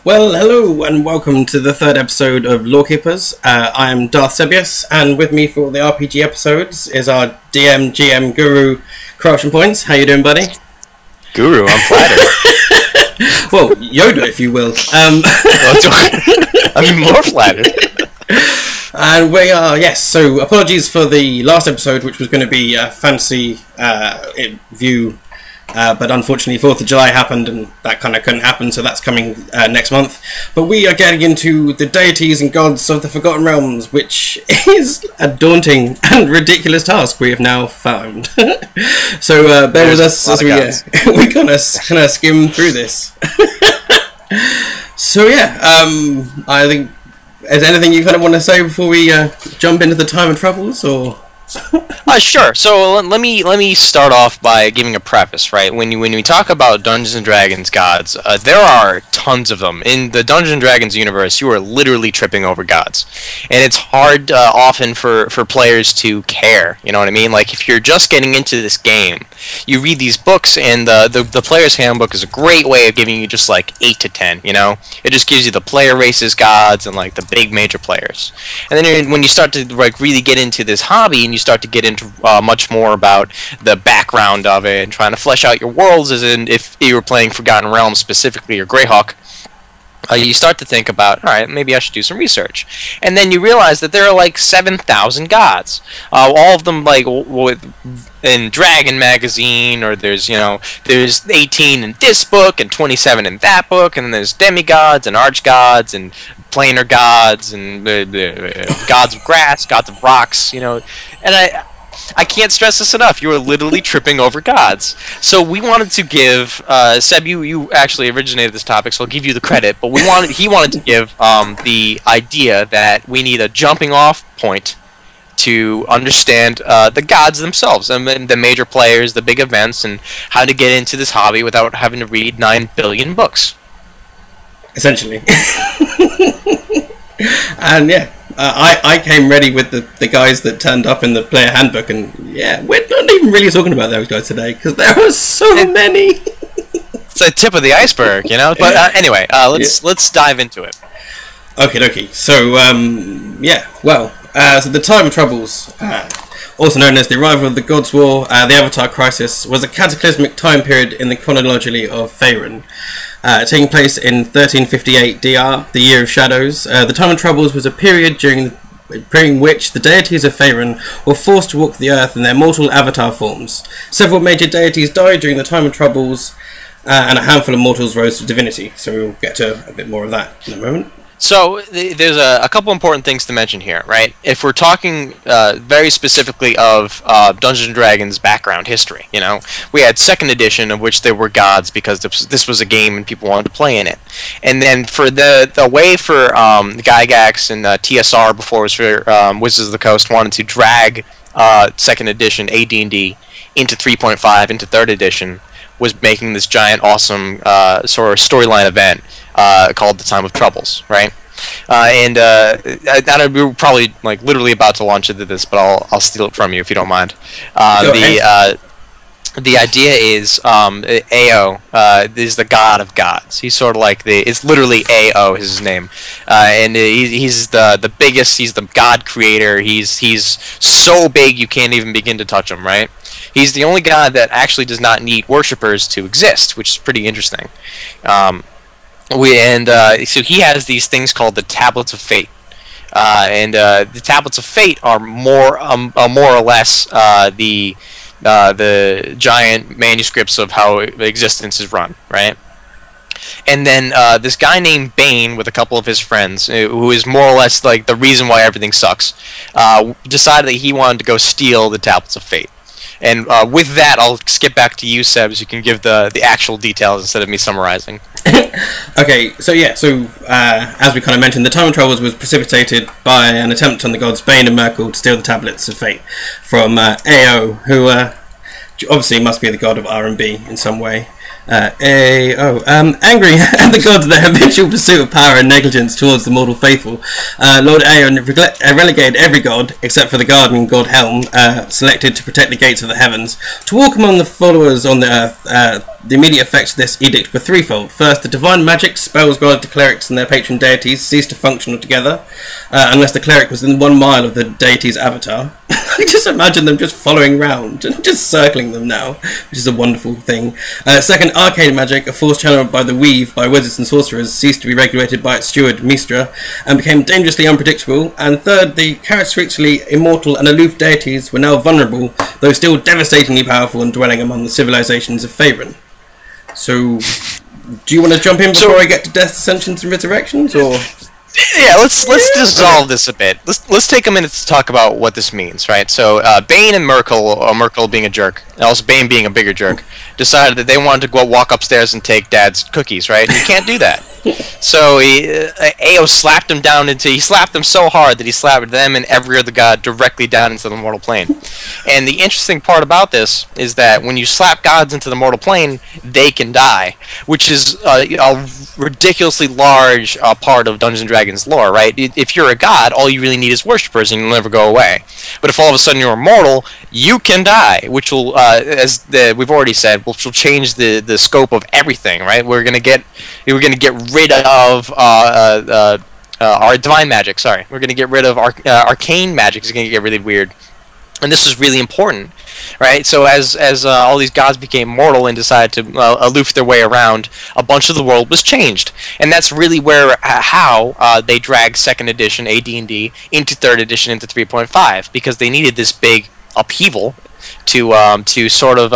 Well, hello and welcome to the third episode of Lorekeepers. I'm Darth Sebius, and with me for the RPG episodes is our DM, GM, Guru, Corruption Points. How you doing, buddy? Guru, I'm flattered. Well, Yoda, if you will. I'm more flattered. And we are, yes, so apologies for the last episode, which was going to be a fancy view. But unfortunately 4th of July happened and that kind of couldn't happen, so that's coming next month. But we are getting into the deities and gods of the Forgotten Realms, which is a daunting and ridiculous task we have now found. So bear with us as we kind of skim through this. So yeah, I think, is there anything you kind of want to say before we jump into the time of troubles, or...? Sure. So let me start off by giving a preface, right? When we talk about Dungeons and Dragons gods, there are tons of them. In the Dungeons and Dragons universe, you are literally tripping over gods, and it's hard often for players to care. You know what I mean? Like, if you're just getting into this game, you read these books, and the player's handbook is a great way of giving you just like 8 to 10. You know, it just gives you the player races gods and like the big major players. And then when you start to like really get into this hobby, and you start to get into much more about the background of it and trying to flesh out your worlds, as in if you were playing Forgotten Realms specifically or Greyhawk, you start to think about, alright, maybe I should do some research. And then you realize that there are like 7,000 gods. All of them like in Dragon Magazine, or there's 18 in this book and 27 in that book, and then there's demigods and archgods and planar gods and gods of grass, gods of rocks, and I can't stress this enough. You are literally tripping over gods. So we wanted to give Seb, you actually originated this topic, so I'll give you the credit. But he wanted to give the idea that we need a jumping off point to understand the gods themselves, and the major players, the big events, and how to get into this hobby without having to read 9 billion books. Essentially. And yeah, I came ready with the guys that turned up in the player handbook, and yeah, we're not even really talking about those guys today because there are so many. It's the tip of the iceberg, But anyway, let's dive into it. Okay. So so the time of troubles, also known as the arrival of the Gods' War, the Avatar Crisis, was a cataclysmic time period in the chronology of Faerun. Taking place in 1358 DR, the Year of Shadows. The Time of Troubles was a period during which the deities of Faerun were forced to walk the earth in their mortal avatar forms. Several major deities died during the Time of Troubles, and a handful of mortals rose to divinity. So we'll get to a bit more of that in a moment. So there's a couple important things to mention here, right? If we're talking very specifically of Dungeons & Dragons background history, we had 2nd edition, of which there were gods because this was a game and people wanted to play in it. And then for the way for Gygax and TSR, before it was for Wizards of the Coast, wanted to drag 2nd edition AD&D into 3.5, into 3rd edition, was making this giant, awesome sort of storyline event called the Time of Troubles, right? And we were probably like literally about to launch into this, but I'll steal it from you if you don't mind. The idea is Ao is the god of gods. He's sort of like it's literally Ao is his name, and he's the biggest. He's the god creator. He's so big you can't even begin to touch him, right? He's the only god that actually does not need worshippers to exist, which is pretty interesting. So he has these things called the Tablets of Fate, and the Tablets of Fate are more or less the giant manuscripts of how existence is run, right? And then this guy named Bane, with a couple of his friends, who is more or less like the reason why everything sucks, decided that he wanted to go steal the Tablets of Fate. And with that, I'll skip back to you, Seb, so you can give the actual details instead of me summarizing. Okay, so as we kind of mentioned, the Time of Troubles was precipitated by an attempt on the gods Bane and Merkel to steal the Tablets of Fate from Ao, who obviously must be the god of R&B in some way. Angry at the gods' their habitual pursuit of power and negligence towards the mortal faithful, Lord Aeon relegated every god, except for the guardian god Helm, selected to protect the gates of the heavens, to walk among the followers on the earth. The immediate effects of this edict were threefold. First, the divine magic, spells granted to clerics and their patron deities ceased to function altogether, unless the cleric was within 1 mile of the deity's avatar. I just imagine them just following round and just circling them now, which is a wonderful thing. Second, arcane magic, a force channeled by the weave by wizards and sorcerers, ceased to be regulated by its steward, Mistra, and became dangerously unpredictable. And third, the characteristically immortal and aloof deities were now vulnerable, though still devastatingly powerful and dwelling among the civilizations of Faerun. So, do you want to jump in before I get to Death's Ascensions and Resurrections, or...? Yeah, let's dissolve this a bit. Let's take a minute to talk about what this means, right? So Bane and Merkel being a jerk, and also Bane being a bigger jerk, decided that they wanted to go walk upstairs and take Dad's cookies, right? And you can't do that. So Ao slapped him down he slapped them so hard that he slapped them and every other god directly down into the mortal plane. And the interesting part about this is that when you slap gods into the mortal plane, they can die, which is a ridiculously large part of Dungeons & Dragons lore, right? If you're a god, all you really need is worshippers and you'll never go away. But if all of a sudden you're immortal, you can die, which will, we've already said, which will change the scope of everything, right? We're gonna get rid of our divine magic. Sorry, we're gonna get rid of arcane magic. It's gonna get really weird. And this is really important, right? So as all these gods became mortal and decided to aloof their way around, a bunch of the world was changed, and that's really where how they dragged 2nd edition AD&D into 3rd edition into 3.5, because they needed this big upheaval to sort of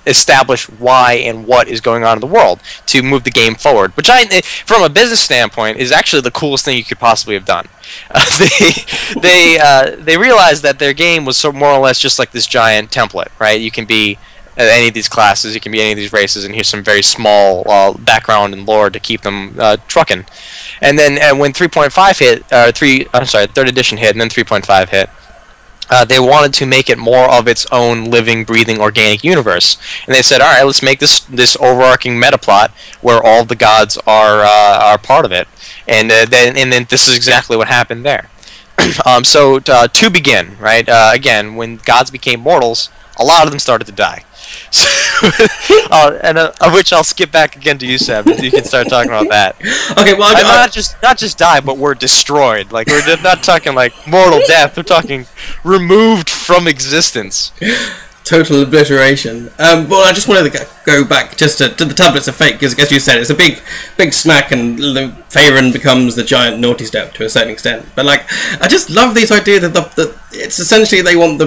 establish why and what is going on in the world to move the game forward, which from a business standpoint is actually the coolest thing you could possibly have done. They realized that their game was more or less just like this giant template, right? You can be any of these classes, you can be any of these races, and here's some very small background and lore to keep them trucking. And then when 3.5 hit, 3rd edition hit, and then 3.5 hit. They wanted to make it more of its own living, breathing, organic universe, and they said, "All right, let's make this overarching meta plot where all the gods are part of it." And then this is exactly what happened there. So to begin, right? Again, when gods became mortals, a lot of them started to die. So, of which I'll skip back again to you, Seb. You can start talking about that. Okay, well, not just die, but we're destroyed. Like we're not talking like mortal death. We're talking removed from existence. Total obliteration. Well, I just wanted to go back just to the Tablets of Fate, because as you said, it's a big smack, and Faerun becomes the giant naughty step to a certain extent. But like, I just love this idea that it's essentially they want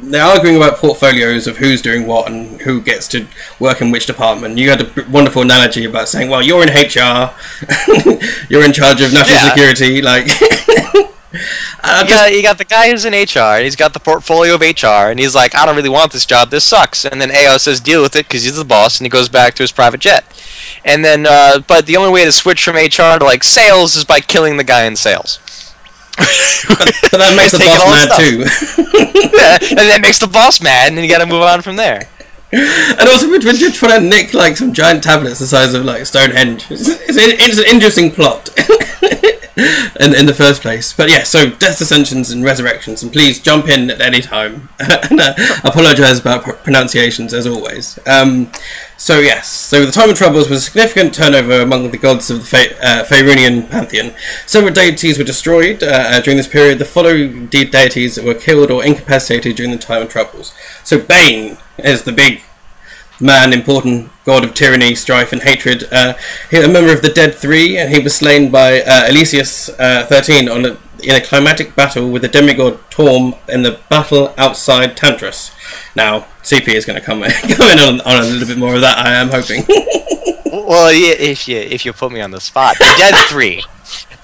they're arguing about portfolios of who's doing what and who gets to work in which department. You had a wonderful analogy about saying, well, you're in HR, you're in charge of national security, like... You got the guy who's in HR, and he's got the portfolio of HR, and he's like, I don't really want this job, this sucks. And then AO says, deal with it, because he's the boss, and he goes back to his private jet. And then, but the only way to switch from HR to, like, sales is by killing the guy in sales. But that makes the boss mad too. Yeah, and that makes the boss mad, and then you gotta move on from there. And also, we're just trying to nick like some giant tablets the size of like Stonehenge. It's an interesting plot in the first place. But yeah, so Death's Ascensions and Resurrections, and please jump in at any time. And apologise about pronunciations as always. So yes, so the Time of Troubles was a significant turnover among the gods of the Faerunian Pantheon. Several deities were destroyed during this period. The following deities were killed or incapacitated during the Time of Troubles. So Bane is the big man, important god of tyranny, strife and hatred. He was a member of the Dead Three, and he was slain by Elysius 13 in a climatic battle with the demigod Torm in the battle outside Tantras. Now, CP is going to come in on a little bit more of that, I am hoping. Well, yeah, if you put me on the spot, the Dead Three.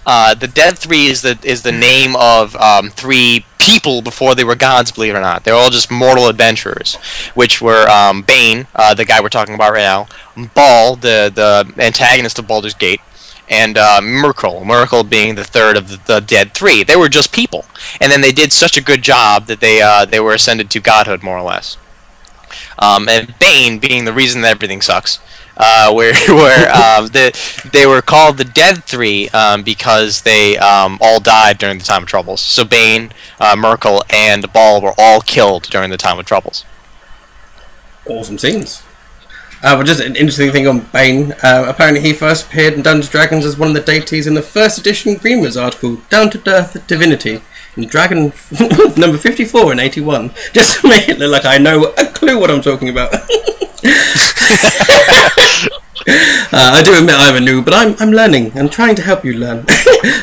The Dead Three is the name of 3 people before they were gods, believe it or not. They're all just mortal adventurers, which were Bane, the guy we're talking about right now, Baal, the antagonist of Baldur's Gate, and Merkel being the third of the Dead Three. They were just people, and then they did such a good job that they were ascended to godhood, more or less. and Bane being the reason that everything sucks. They were called the Dead Three because they all died during the time of Troubles. So Bane, Merkel, and Ball were all killed during the time of Troubles. Awesome scenes. But just an interesting thing on Bane. Apparently he first appeared in Dungeons & Dragons as one of the deities in the first edition Greenwood's article, Down to Earth Divinity, in Dragon number 54 in 81. Just to make it look like I know a clue what I'm talking about. I do admit I'm a noob, but I'm learning and trying to help you learn.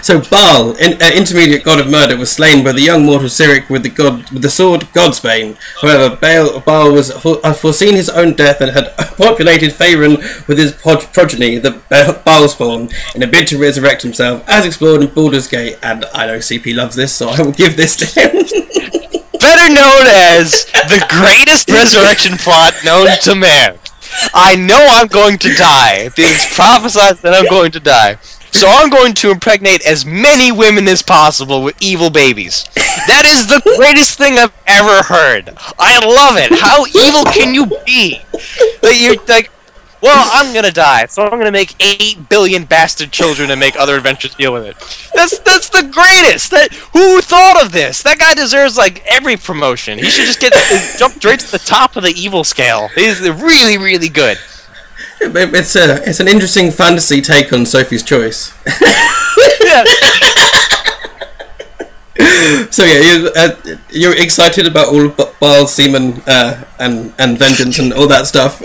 So Baal, intermediate god of murder, was slain by the young mortal Sirak with the sword God's Bane. However, Baal was foreseen his own death and had populated Faerun with his progeny, the Baalspawn, in a bid to resurrect himself, as explored in Baldur's Gate. And I know CP loves this, so I will give this to him. Better known as the greatest resurrection plot known to man. I know I'm going to die. It's prophesied that I'm going to die. So I'm going to impregnate as many women as possible with evil babies. That is the greatest thing I've ever heard. I love it. How evil can you be? You're like, well, I'm gonna die, so I'm gonna make 8 billion bastard children and make other adventures deal with it. That's the greatest. Who thought of this? That guy deserves like every promotion. He should just get jump straight to the top of the evil scale. He's really, really good. It's an interesting fantasy take on Sophie's Choice. Yeah. So yeah, you're excited about all of Baal's semen and vengeance and all that stuff.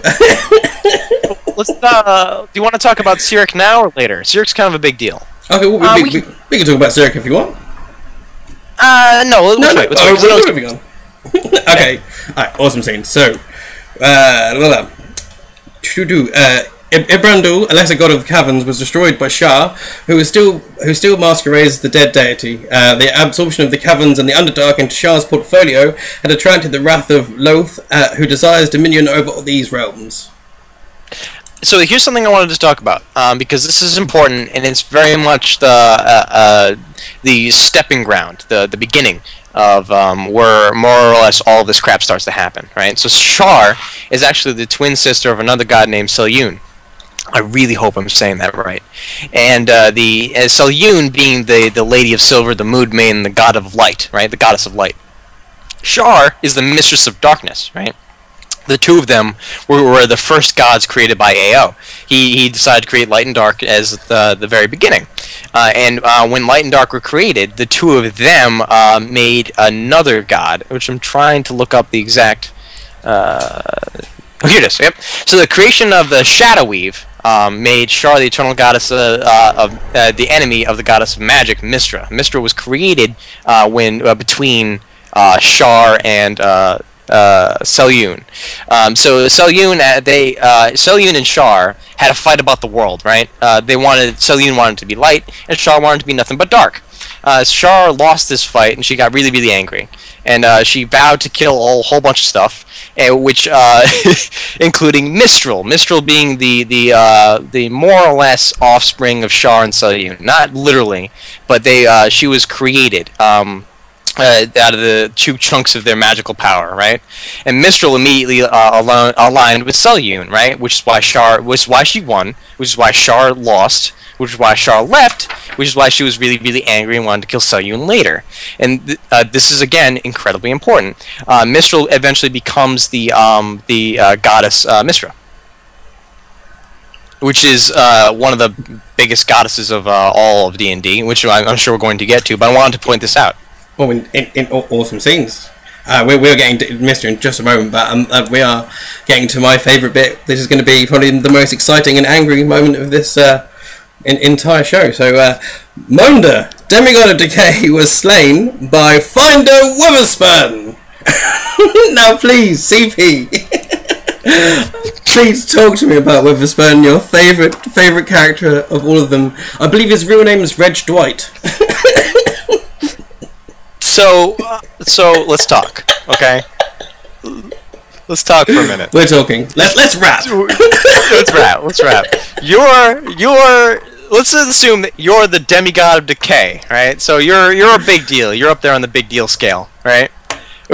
Let's. Do you want to talk about Sirak now or later? Sirak's kind of a big deal. Okay, well, we can talk about Sirak if you want. No. Let's wait. We're moving on. Okay, alright, awesome scene. So, Ibrandul, a lesser god of the caverns, was destroyed by Char, who still masquerades the dead deity. The absorption of the caverns and the Underdark into Char's portfolio had attracted the wrath of Loth, who desires dominion over these realms. So here's something I wanted to talk about, because this is important, and it's very much the stepping ground, the beginning of where more or less all this crap starts to happen, right? So Char is actually the twin sister of another god named Selyun. I really hope I'm saying that right. And Selyun being the Lady of Silver, the Mood Maiden, the god of light, right? The goddess of light. Char is the mistress of darkness, right? The two of them were the first gods created by AO. He decided to create light and dark as the very beginning. And when light and dark were created, the two of them made another god, which I'm trying to look up the exact... Oh, here it is, yep. So the creation of the Shadow Weave made Char the eternal goddess of the enemy of the goddess of magic, Mystra. Mystra was created when between Char and... Selyun. So Selyun and Char had a fight about the world, right? Selyun wanted to be light, and Char wanted to be nothing but dark. Char lost this fight, and she got really, really angry, and she vowed to kill a whole bunch of stuff, which including Mistral. Mistral being the more or less offspring of Char and Selyun, not literally, but she was created. Out of the two chunks of their magical power, right? And Mistral immediately aligned with Selyun, right? Which is why she won, which is why Char lost, which is why Char left, which is why she was really, really angry and wanted to kill Selyun later. And this is again incredibly important. Mistral eventually becomes the goddess Mystra, which is one of the biggest goddesses of all of D&D, which I'm sure we're going to get to. But I wanted to point this out. Well, in awesome scenes. We're getting to Mr. in just a moment, but we are getting to my favourite bit. This is going to be probably the most exciting and angry moment of this entire show. So, Monda, demigod of Decay, was slain by Finder Witherspoon. Now, please, CP, please talk to me about Witherspoon, your favourite character of all of them. I believe his real name is Reg Dwight. So let's talk, okay? Let's talk for a minute. We're talking. Let's rap. Let's rap. Let's assume that you're the demigod of Decay, right? So you're a big deal. You're up there on the big deal scale, right?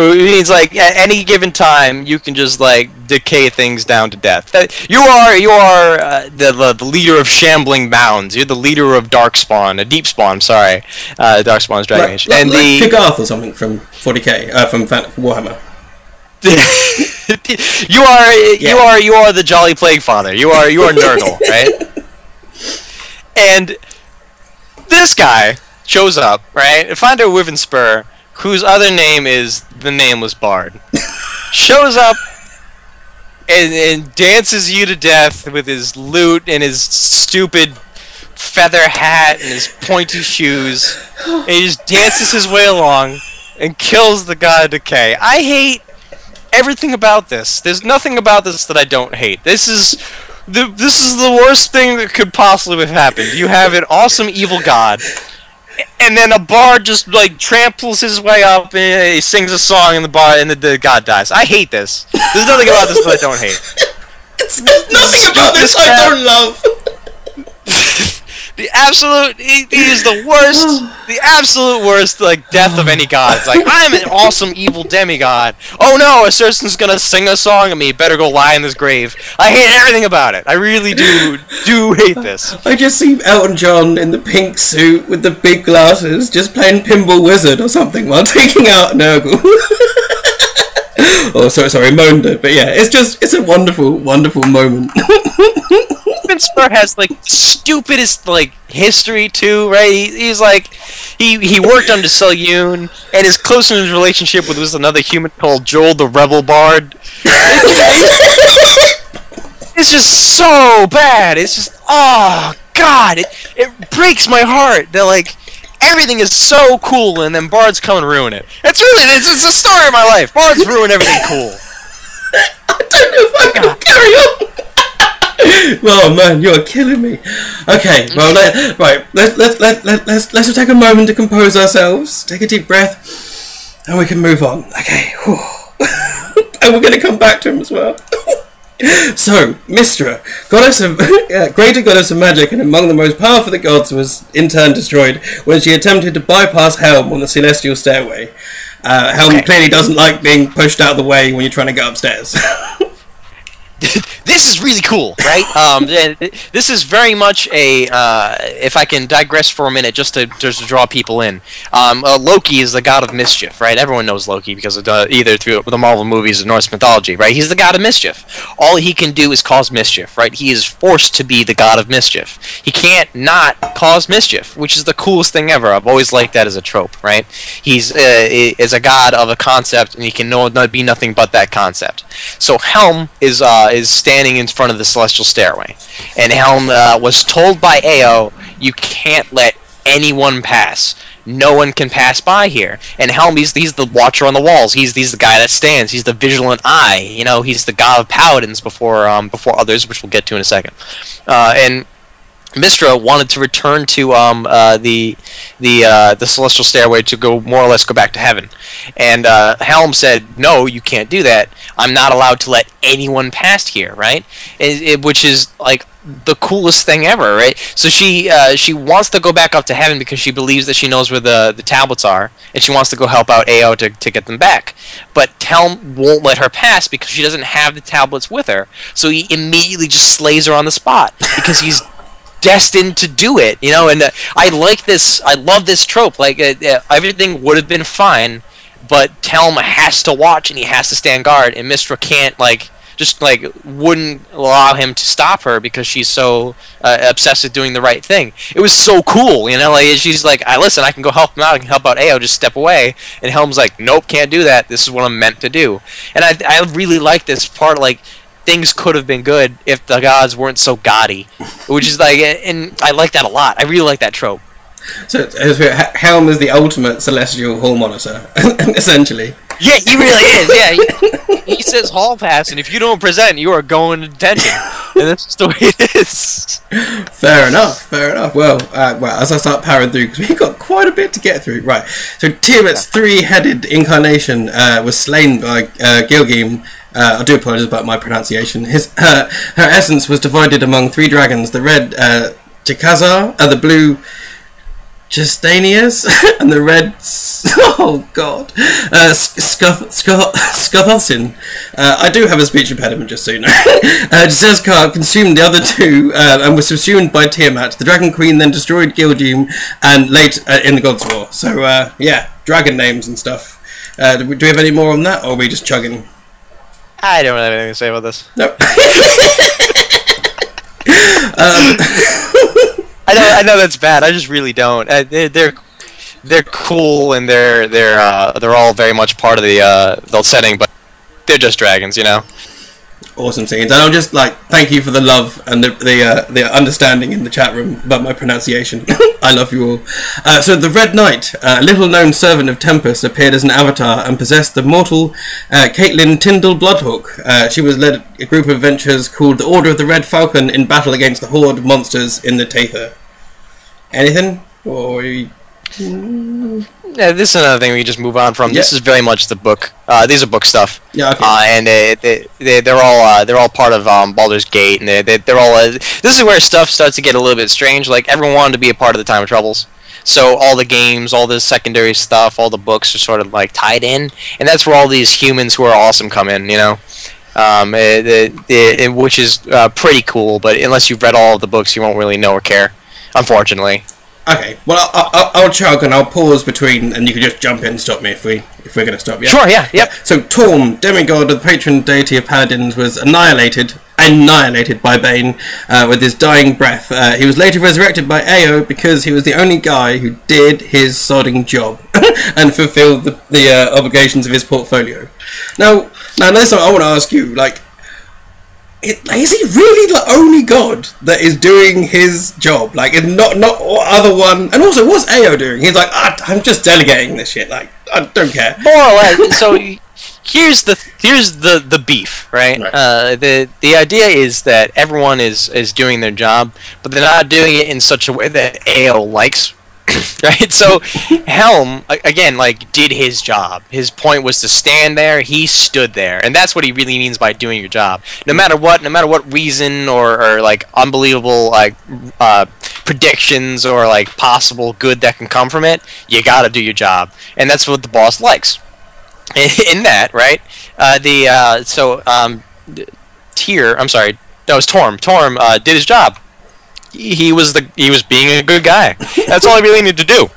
It means like at any given time you can just like decay things down to death. You are the leader of shambling mounds. You're the leader of Darkspawn, Deep Spawn. Sorry, Darkspawn's Dragon Age, and like Kigarth or something from 40k from Warhammer. You are the Jolly Plague Father. You are Nurgle, right? And this guy shows up, right? Finder Wyvern Spur, whose other name is the Nameless Bard, shows up and dances you to death with his lute and his stupid feather hat and his pointy shoes. And he just dances his way along and kills the god of Decay. I hate everything about this. There's nothing about this that I don't hate. This is the worst thing that could possibly have happened. You have an awesome evil god, and then a bard just like tramples his way up and he sings a song and the god dies. I hate this. There's nothing about this that I don't hate. There's nothing about this I don't love. He is the worst, the absolute worst, like, death of any god. It's like, I'm an awesome evil demigod. Oh no, a citizen's gonna sing a song at me, better go lie in this grave. I hate everything about it. I really do hate this. I just see Elton John in the pink suit with the big glasses, just playing Pinball Wizard or something while taking out Nurgle. Oh, sorry, Monda. But yeah, it's a wonderful, wonderful moment. Spur has like the stupidest like history too, right? He's like he worked under Selyun and is close in his relationship with another human called Joel the Rebel Bard. It's just so bad. It's just oh god, it breaks my heart. They're like everything is so cool and then bards come and ruin it. It's the story of my life. Bards ruin everything cool. I don't know if I can carry on. Oh man, you're killing me. Okay, well, let's just take a moment to compose ourselves. Take a deep breath, and we can move on. Okay, and we're going to come back to him as well. So, Mystra, greater goddess of magic and among the most powerful of the gods, was in turn destroyed when she attempted to bypass Helm on the celestial stairway. Helm clearly doesn't like being pushed out of the way when you're trying to get upstairs. This is really cool, right? This is very much a, if I can digress for a minute, just to draw people in. Loki is the god of mischief, right? Everyone knows Loki because of either through the Marvel movies or Norse mythology, right? He's the god of mischief. All he can do is cause mischief, right? He is forced to be the god of mischief. He can't not cause mischief, which is the coolest thing ever. I've always liked that as a trope, right? He's is a god of a concept, and he can be nothing but that concept. So Helm is standing in front of the celestial stairway, and Helm was told by Ao, you can't let anyone pass. No one can pass by here. And Helm, he's the watcher on the walls. He's the guy that stands. He's the vigilant eye. You know, he's the god of paladins before others, which we'll get to in a second. And Mystra wanted to return to the celestial stairway to go more or less go back to heaven, and Helm said, "No, you can't do that. I'm not allowed to let anyone past here." Right, which is like the coolest thing ever, right? So she wants to go back up to heaven because she believes that she knows where the tablets are, and she wants to go help out Ao to get them back. But Helm won't let her pass because she doesn't have the tablets with her. So he immediately just slays her on the spot because he's destined to do it, you know. And I like this. I love this trope. Like everything would have been fine, but Helm has to watch and he has to stand guard, and Mystra can't wouldn't allow him to stop her because she's so obsessed with doing the right thing. It was so cool, you know. Like she's like, listen, I can go help him out. I can help out Ao. Just step away. And Helm's like, nope, can't do that. This is what I'm meant to do. And I really like this part. Like, things could have been good if the gods weren't so gaudy, which is like, and I like that a lot. I really like that trope. So Helm is the ultimate celestial hall monitor, essentially. Yeah, he really is. Yeah, he says hall pass, and if you don't present, you are going to detention, and that's just the way it is. Fair enough. Well, as I start powering through, because we've got quite a bit to get through. Right. So Tiamat's three-headed incarnation was slain by Gilgim. I do apologize about my pronunciation. Her essence was divided among three dragons: the red Chikazar, the blue Justinius and the red oh god Scufflesin. I do have a speech impediment, just so you know. Jezkar consumed the other two and was subsumed by Tiamat. The Dragon Queen then destroyed Gildoom and late in the Gods War. So yeah, dragon names and stuff. Do we have any more on that, or are we just chugging? I don't have anything to say about this. No. I know that's bad. I just really don't. They're cool, and they're all very much part of the setting, but they're just dragons, you know. Awesome scenes, and I'll just thank you for the love and the understanding in the chat room about my pronunciation. I love you all. So the Red Knight, a little-known servant of Tempest, appeared as an avatar and possessed the mortal Caitlin Tyndall Bloodhawk. She was led a group of adventurers called the Order of the Red Falcon in battle against the horde of monsters in the Tather. Anything? Or yeah, this is another thing we can just move on from. Yeah. This is very much the book. These are book stuff. Yeah, okay. And they're all part of Baldur's Gate, and they're all. This is where stuff starts to get a little bit strange. Like, everyone wanted to be a part of the Time of Troubles, so all the games, all the secondary stuff, all the books are sort of tied in, and that's where all these humans who are awesome come in. You know. Which is pretty cool, but unless you've read all of the books, you won't really know or care. Unfortunately. Okay. Well, I'll chug and I'll pause between, and you can just jump in and stop me if we're going to stop. Yeah. Sure. Yeah. Yep. So Torm, demigod of the patron deity of paladins, was annihilated by Bane with his dying breath. He was later resurrected by Ao because he was the only guy who did his sodding job and fulfilled the obligations of his portfolio. Now, this I want to ask you, is he really the only god that is doing his job? Not other one. And also, what's Ao doing? He's I'm just delegating this shit. I don't care. More or less. So here's the beef, right? The idea is that everyone is doing their job, but they're not doing it in such a way that Ao likes. Right, so Helm again did his job. His point was to stand there. He stood there, and that's what he really means by doing your job. No matter what reason or unbelievable predictions or possible good that can come from it, you gotta do your job, and that's what the boss likes. In that, right? It was Torm. Torm did his job. He was being a good guy. That's all he really needed to do,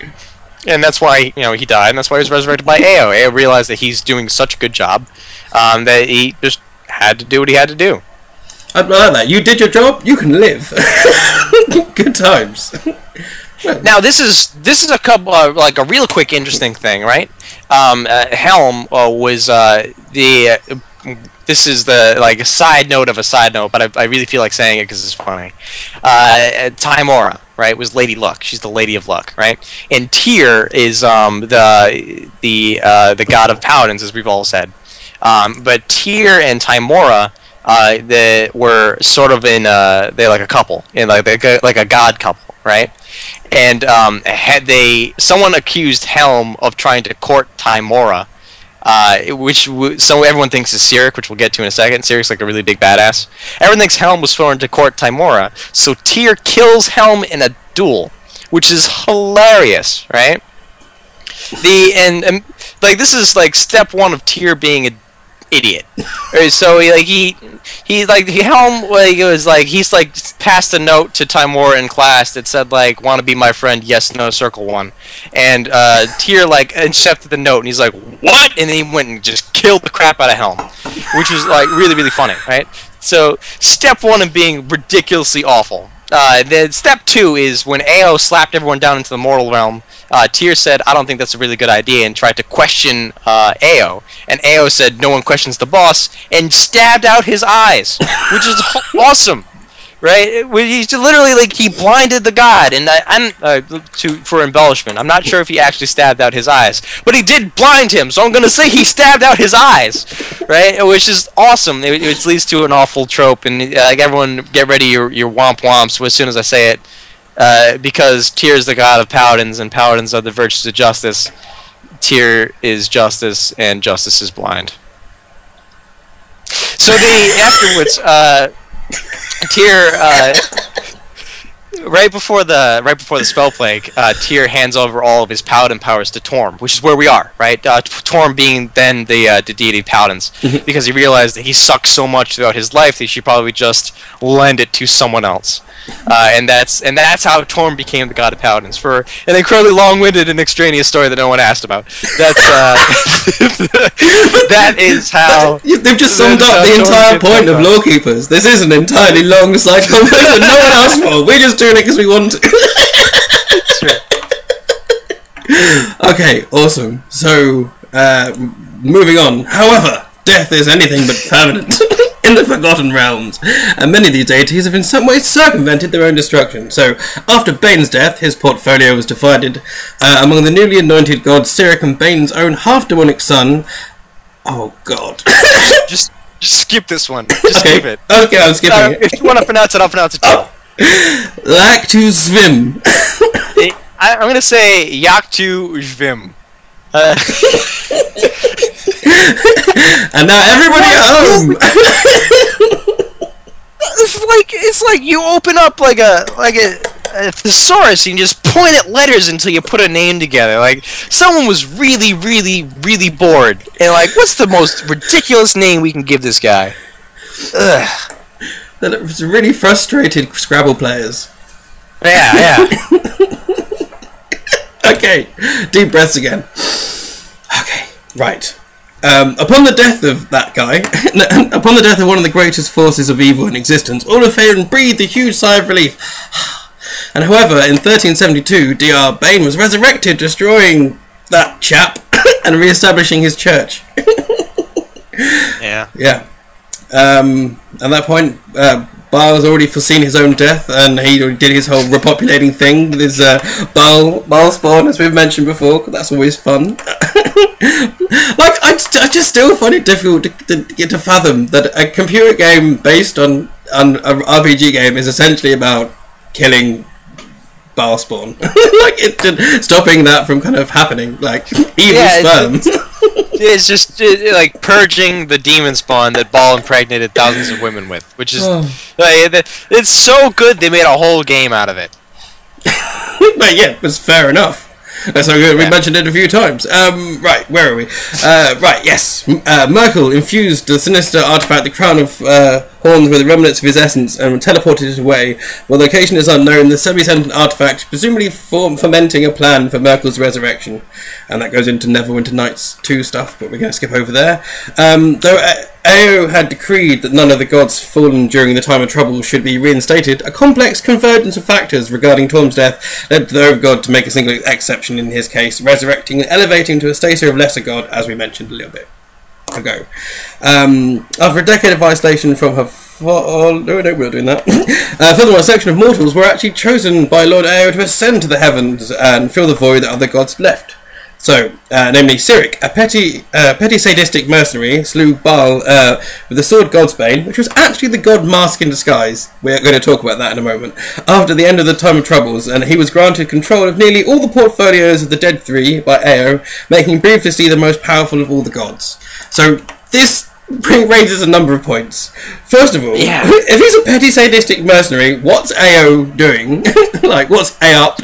and that's why he died, and that's why he was resurrected by Ao. Ao realized that he's doing such a good job that he just had to do what he had to do. I like that. You did your job. You can live. Good times. Now this is a couple a real quick interesting thing, right? Helm was this is a side note of a side note, but I really feel like saying it because it's funny. Tymora, right, was Lady Luck. She's the Lady of Luck, right? And Tyr is the god of paladins, as we've all said. But Tyr and Tymora, they were sort of in they're like a couple, in like a god couple, right? And someone accused Helm of trying to court Tymora. So everyone thinks is Sirak, which we'll get to in a second. Sirak's a really big badass. Everyone thinks Helm was sworn to court Tymora, so Tyr kills Helm in a duel, which is hilarious, right? This is step one of Tyr being an idiot. Right, so Helm he's passed a note to Tymora in class that said want to be my friend, yes, no, circle one, and Tyr intercepted the note and he's like, what? And then he went and just killed the crap out of Helm, which was really, really funny, right? So step one of being ridiculously awful. Then step two is when Ao slapped everyone down into the mortal realm. Tyr said, I don't think that's a really good idea, and tried to question Ao. And Ao said, no one questions the boss, and stabbed out his eyes, which is awesome, right? He's literally he blinded the god, and for embellishment. I'm not sure if he actually stabbed out his eyes, but he did blind him, so I'm going to say he stabbed out his eyes, right? Which is awesome. It leads to an awful trope, and everyone get ready your womp womps as soon as I say it. Because Tyr is the god of paladins, and paladins are the virtues of justice. Tyr is justice, and justice is blind. So afterwards, Tyr right before the Spellplague, Tyr hands over all of his paladin powers to Torm, which is where we are, right? Torm being then the deity of paladins, because he realized that he sucked so much throughout his life that he should probably just lend it to someone else. And that's how Torm became the god of paladins, for an incredibly long-winded and extraneous story that no one asked about. That's that is how they've just summed up the entire point of Lorekeepers. This is an entirely long cycle that no one asked for. We're just doing it because we want to. It's true. Okay, awesome. So, moving on. However, death is anything but permanent in the Forgotten Realms, and many of these deities have in some way circumvented their own destruction. So, after Bane's death, his portfolio was divided among the newly anointed gods Sirak and Bane's own half-demonic son. Oh God! just skip this one. Just skip it. Okay, I'm skipping it. If you want to pronounce it, I'll pronounce it too. Oh. Lactuzvim. I'm gonna say Yaktuzvim. And now everybody at home. It's like you open up like a thesaurus and you just point at letters until you put a name together. Like someone was really, really, really bored and like, what's the most ridiculous name we can give this guy? Ugh. That it was really frustrated Scrabble players. Yeah. Okay, deep breaths again. Okay, right. Upon the death of that guy, upon the death of one of the greatest forces of evil in existence, all of Faerun breathed a huge sigh of relief. And however, in 1372, Dr. Bane was resurrected, destroying that chap and re-establishing his church. Yeah. Yeah. At that point, Baal has already foreseen his own death, and he did his whole repopulating thing with his Baal spawn, as we've mentioned before. Cause that's always fun. Like, I just still find it difficult to fathom that a computer game based on an RPG game is essentially about killing Baal spawn. Like, stopping that from kind of happening, like evil sperm. It's just like purging the demon spawn that Baal impregnated thousands of women with, which is it's so good they made a whole game out of it. But yeah, it was fair enough. That's so good. We mentioned it a few times. Right, where are we? Right, yes. Merkel infused the sinister artifact, the Crown of Horns, with the remnants of his essence and teleported it away. While the location is unknown, the semi-sentient artifact presumably fomenting a plan for Merkel's resurrection. And that goes into Neverwinter Nights 2 stuff, but we're going to skip over there. Though Ao had decreed that none of the gods fallen during the time of trouble should be reinstated, a complex convergence of factors regarding Torm's death led the Overgod to make a single exception in his case, resurrecting and elevating to a status of lesser god, as we mentioned a little bit ago. After a decade of isolation from her we're doing that. Furthermore, a section of mortals were actually chosen by Lord Ao to ascend to the heavens and fill the void that other gods left. So, namely Sirak, a petty sadistic mercenary, slew Baal with the sword God's Bane, which was actually the god Mask in disguise. We're going to talk about that in a moment. After the end of the Time of Troubles, and he was granted control of nearly all the portfolios of the Dead Three by Ao, making him previously the most powerful of all the gods. So, this raises a number of points. First of all, if he's a petty sadistic mercenary, what's Ao doing? Like, what's A up?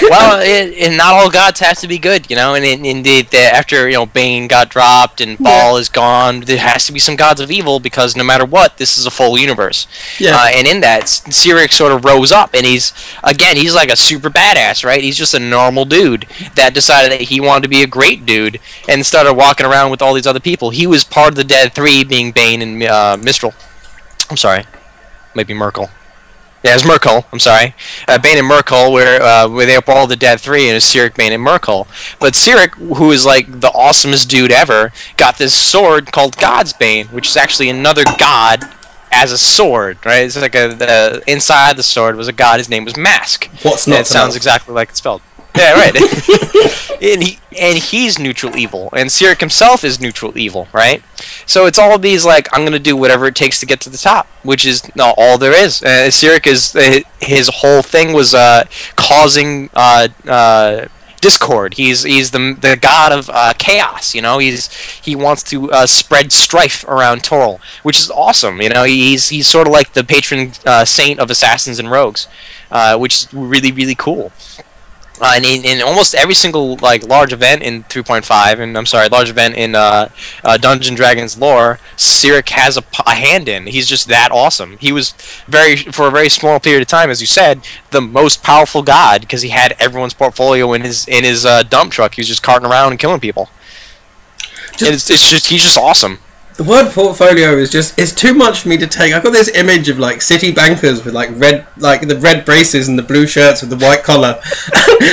Well, and not all gods have to be good, you know. And indeed, after Bane got dropped and Baal is gone, there has to be some gods of evil because no matter what, this is a full universe. Yeah. And in that, Sirak sort of rose up, and he's like a super badass, right? He's just a normal dude that decided that he wanted to be a great dude and started walking around with all these other people. He was part of the Dead Three, being Bane and Mistral. I'm sorry, maybe Merkel. Yeah, it's Merkel. I'm sorry. Bane and Merkel, where they were all the Dead Three, and it was Sirak, Bane, and Merkel. But Sirak, who is like the awesomest dude ever, got this sword called God's Bane, which is actually another god as a sword, right? It's like inside the sword was a god. His name was Mask. What's not? And it sounds exactly like it's spelled. Yeah, right. and he's neutral evil, and Sirak himself is neutral evil, right? So it's all of these, like, I'm gonna do whatever it takes to get to the top, which is not all there is. Sirak is his whole thing was causing discord. He's the god of chaos. You know, he wants to spread strife around Toril, which is awesome. You know, he's sort of like the patron saint of assassins and rogues, which is really cool. And in almost every single like large event in 3.5, and I'm sorry, large event in Dungeons & Dragons lore, Sirak has a hand in. He's just that awesome. He was for a very small period of time, as you said, the most powerful god because he had everyone's portfolio in his dump truck. He was just carting around and killing people. He's just awesome. The word portfolio is too much for me to take. I've got this image of like city bankers with like the red braces and the blue shirts with the white collar,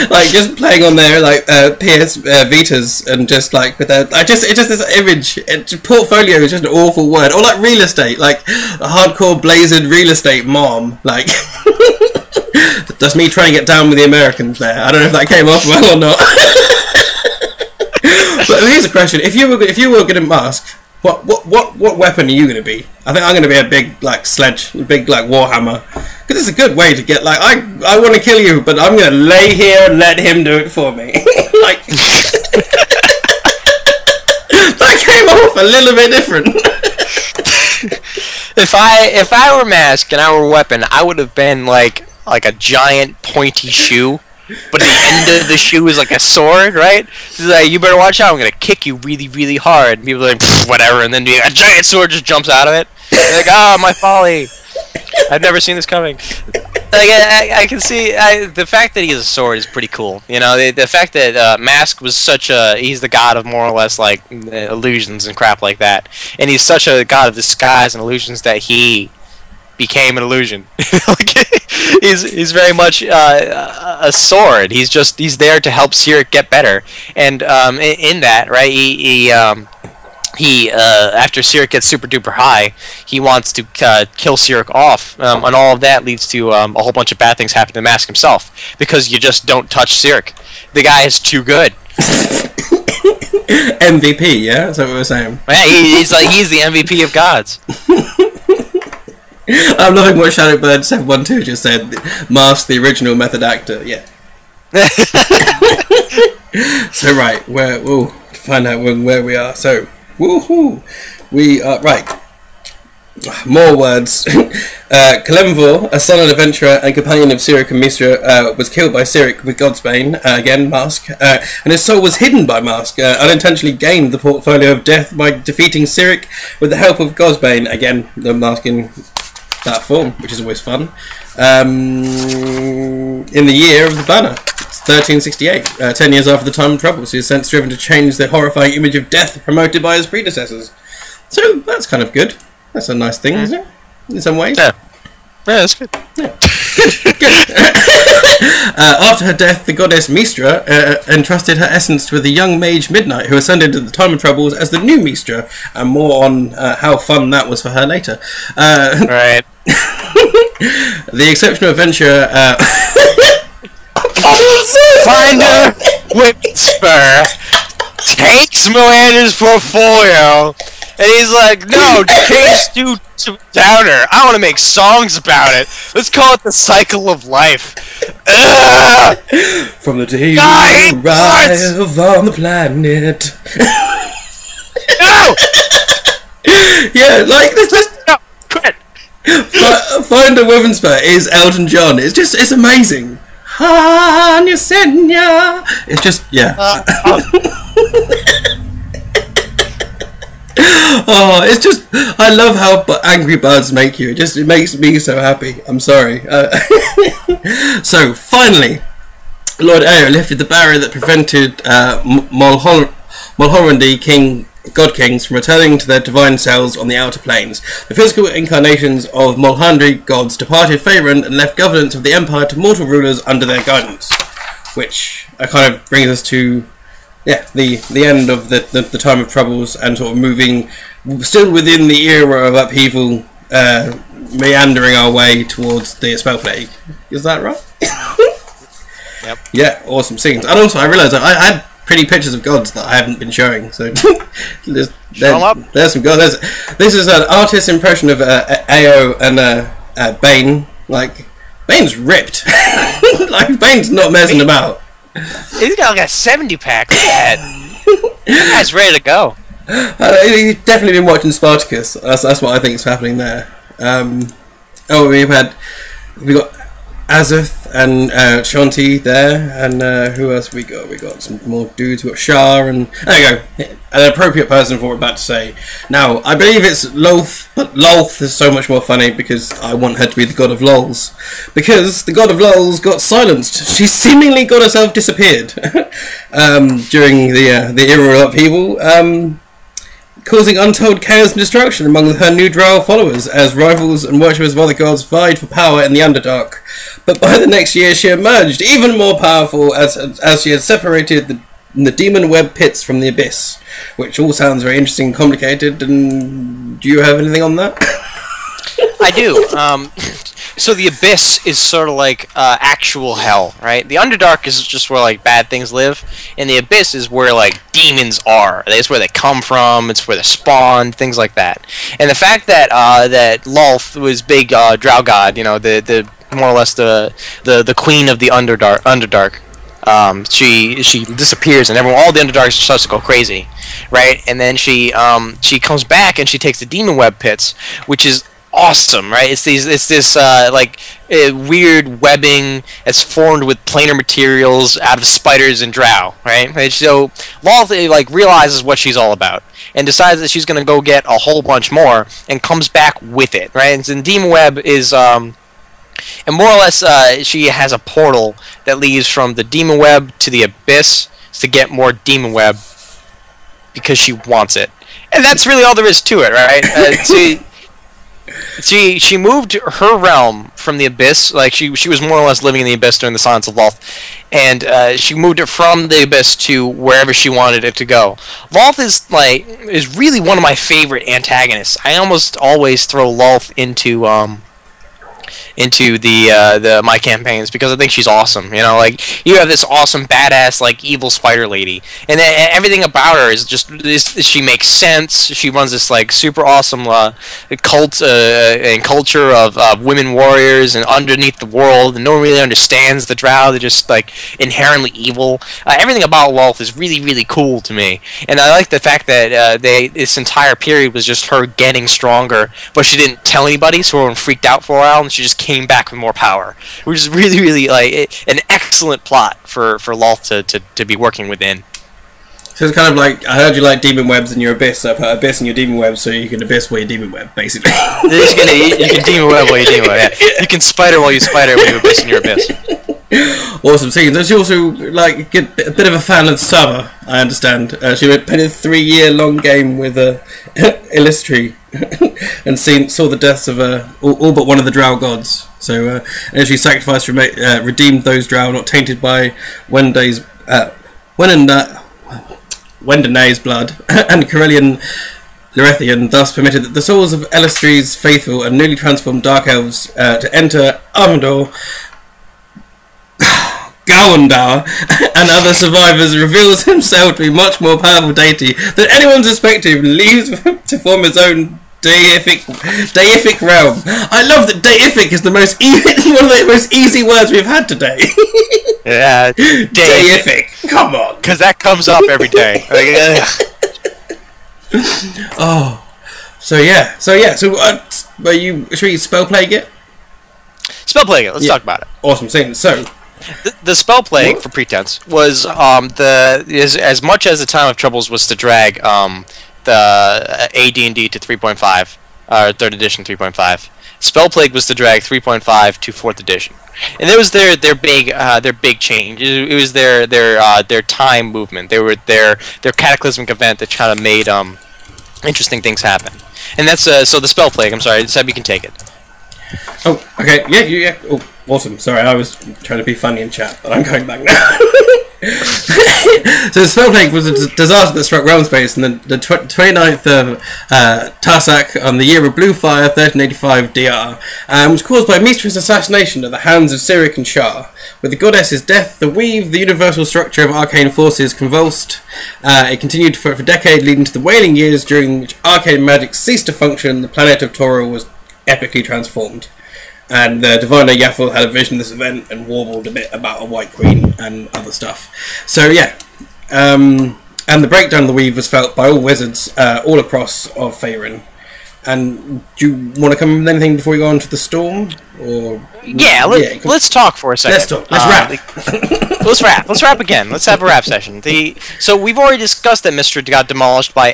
like just playing on their like PS Vitas and just like with their it's just this image. Portfolio is just an awful word. Or like real estate, like a hardcore blazered real estate mom. Like that's me trying to get down with the Americans there. I don't know if that came off well or not. But here's a question: if you were going to mask. What weapon are you going to be? I think I'm going to be a big like sledge, a big like Warhammer, because it's a good way to get like I want to kill you, but I'm going to lay here and let him do it for me. Like that came off a little bit different. If I were masked and I were a weapon, I would have been like a giant pointy shoe. But the end of the shoe is like a sword, right? So like, you better watch out. I'm gonna kick you really hard. And people are like, whatever. And then a giant sword just jumps out of it. They're like, oh, my folly. I've never seen this coming. Like, I can see the fact that he has a sword is pretty cool. You know, the fact that Mask was he's the god of more or less like illusions and crap like that, and he's such a god of disguise and illusions that he became an illusion. Like, he's very much a sword. He's there to help Sirak get better. And in that, right, he after Sirak gets super duper high, he wants to kill Sirak off, and all of that leads to a whole bunch of bad things happen to Mask himself because you just don't touch Sirak. The guy is too good. MVP, yeah, that's what we were saying. Yeah, he's the MVP of gods. I'm loving what Shadowbird 712 just said. Mask, the original method actor. Yeah. So right, we'll find out where we are. So, woohoo! We are right. More words. Kalemvor, a son and adventurer and companion of Sirak and Mistra, was killed by Sirak with God's Bane, again Mask, and his soul was hidden by Mask, unintentionally gained the portfolio of death by defeating Sirak with the help of God's Bane, again the Mask in that form, which is always fun. In the year of the banner, 1368, 10 years after the time of troubles, he is since driven to change the horrifying image of death promoted by his predecessors. So that's kind of good. That's a nice thing, isn't it? In some ways. Yeah, that's good. Yeah. Good. After her death, the goddess Mistra entrusted her essence to the young mage Midnight, who ascended at the time of troubles as the new Mistra, and more on how fun that was for her later. Right. The exceptional adventurer Finder Whipspur takes Miranda's portfolio, and he's like, no, Decay's too downer. I want to make songs about it. Let's call it the cycle of life. Ugh! From the day you arrive on the planet. No! Yeah, like this. No, quit. Finder Whipspur is Elton John. It's amazing. Hanya Senya. It's just, yeah. Oh, it's just, I love how angry birds make you. It makes me so happy. I'm sorry. So, finally, Lord Ayo lifted the barrier that prevented Mulhorandi God Kings from returning to their divine selves on the outer planes. The physical incarnations of Mulhorandi gods departed Faerun and left governance of the Empire to mortal rulers under their guidance. Which kind of brings us to the end of the time of troubles and sort of moving still within the era of upheaval, meandering our way towards the Spellplague. Is that right? Yep. Yeah, awesome scenes. And also I realised I had pretty pictures of gods that I haven't been showing, so there's some gods. This is an artist's impression of Ao and Bane. Like, Bane's ripped. Like, Bane's not messing about. He's got like a 70-pack. Look at that. That guy's ready to go. He's definitely been watching Spartacus. That's what I think is happening there. We've got Azuth and Shanti there, and who else we got? We got some more dudes. We got Char, and there you go. An appropriate person for what we're about to say. Now, I believe it's Lolth, but Lolth is so much more funny because I want her to be the god of lols. Because the god of lols got silenced. She seemingly got herself disappeared during the era of upheaval. Causing untold chaos and destruction among her new Drow followers as rivals and worshippers of other gods vied for power in the Underdark. But by the next year she emerged even more powerful as she had separated the demon web pits from the abyss, which all sounds very interesting and complicated. And do you have anything on that? I do. So the abyss is sort of like actual hell, right? The Underdark is just where like bad things live, and the abyss is where like demons are. It's where they come from. It's where they spawn, things like that. And the fact that that Lolth was big drow god, you know, the more or less the queen of the Underdark. She disappears, and all the Underdarks starts to go crazy, right? And then she comes back and she takes the demon web pits, which is awesome, right? It's this weird webbing that's formed with planar materials out of spiders and drow, right? And so Lolth realizes what she's all about and decides that she's going to go get a whole bunch more and comes back with it, right? And the demon web is and more or less she has a portal that leads from the demon web to the abyss to get more demon web because she wants it, and that's really all there is to it, right? She moved her realm from the abyss, like she was more or less living in the abyss during the Silence of Lolth, and she moved it from the abyss to wherever she wanted it to go. Lolth is really one of my favorite antagonists. I almost always throw Lolth into the my campaigns because I think she's awesome. You know, like you have this awesome badass evil spider lady, and then everything about her is just she makes sense. She runs this super awesome cult and culture of women warriors and underneath the world, and no one really understands the Drow. They're just inherently evil. Everything about Lolth is really, really cool to me, and I like the fact that this entire period was just her getting stronger, but she didn't tell anybody, so everyone freaked out for a while, and she just came back with more power, which is really, really an excellent plot for Lolth to be working within. So it's kind of like, I heard you like demon webs in your abyss, so I put abyss in your demon web so you can abyss while you demon web, basically. You can demon web while you demon web, yeah. You can spider while you spider when you abyss in your abyss. Awesome scene. Does she also a bit of a fan of Saba, I understand. She played a 3-year-long game with Illustri and saw the deaths of all but one of the Drow gods. So and she sacrificed redeemed those Drow not tainted by Wendena's blood and Corellian Lorethian, thus permitted that the souls of Illustri's faithful and newly transformed Dark Elves to enter Armador, Gawandar, and other survivors, reveals himself to be much more powerful deity than anyone suspected, and leaves to form his own deific realm. I love that deific is one of the most easy words we've had today. Yeah, deific. Come on, because that comes up every day. Oh, so should we spellplague it? Spellplague it. Let's talk about it. Awesome scene. So. The Spellplague, for pretense, was as much as the Time of Troubles was to drag the AD&D to 3.5, or 3rd edition 3.5. Spellplague was to drag 3.5 to 4th edition, and it was their big change. It was their time movement. They were their cataclysmic event that kind of made interesting things happen. And that's so the Spellplague. I'm sorry, Seb, you can take it. Oh, okay, yeah. Oh, awesome. Sorry, I was trying to be funny in chat, but I'm going back now. So the Spellplague was a disaster that struck realm space on the 29th of Tarsak on the year of Blue Fire, 1385 DR, and was caused by a mysterious assassination at the hands of Sirak and Char. With the goddess's death, the weave, the universal structure of arcane forces, convulsed. It continued for a decade, leading to the Wailing Years, during which arcane magic ceased to function. The planet of Toro was epically transformed. And the diviner Yaffle had a vision of this event and warbled a bit about a White Queen and other stuff. So yeah, and the breakdown of the weave was felt by all wizards all across of Faerun. And do you want to come with anything before we go on to the storm? Or let's talk for a second. Let's talk. Let's wrap. Let's wrap again. Let's have a wrap session. So we've already discussed that Mystra got demolished by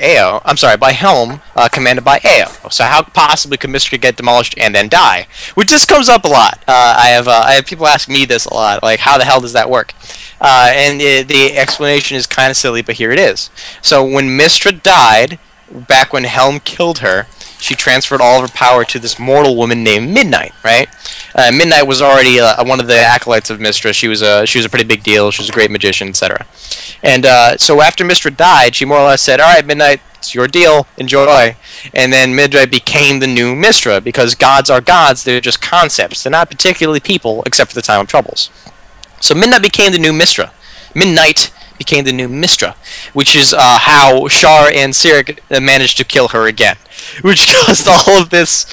by Helm, commanded by Ao. So how possibly could Mystra get demolished and then die? Which just comes up a lot. I have people ask me this a lot, like how the hell does that work? And the explanation is kind of silly, but here it is. So when Mystra died, back when Helm killed her, she transferred all of her power to this mortal woman named Midnight, right? Midnight was already one of the acolytes of Mystra. She was a pretty big deal. She was a great magician, etc. And so after Mystra died, she more or less said, "All right, Midnight, it's your deal. Enjoy." And then Midnight became the new Mystra, because gods are gods. They're just concepts. They're not particularly people, except for the time of troubles. So Midnight became the new Mystra. Midnight became the new Mystra, which is how Char and Sirak managed to kill her again, which caused all of this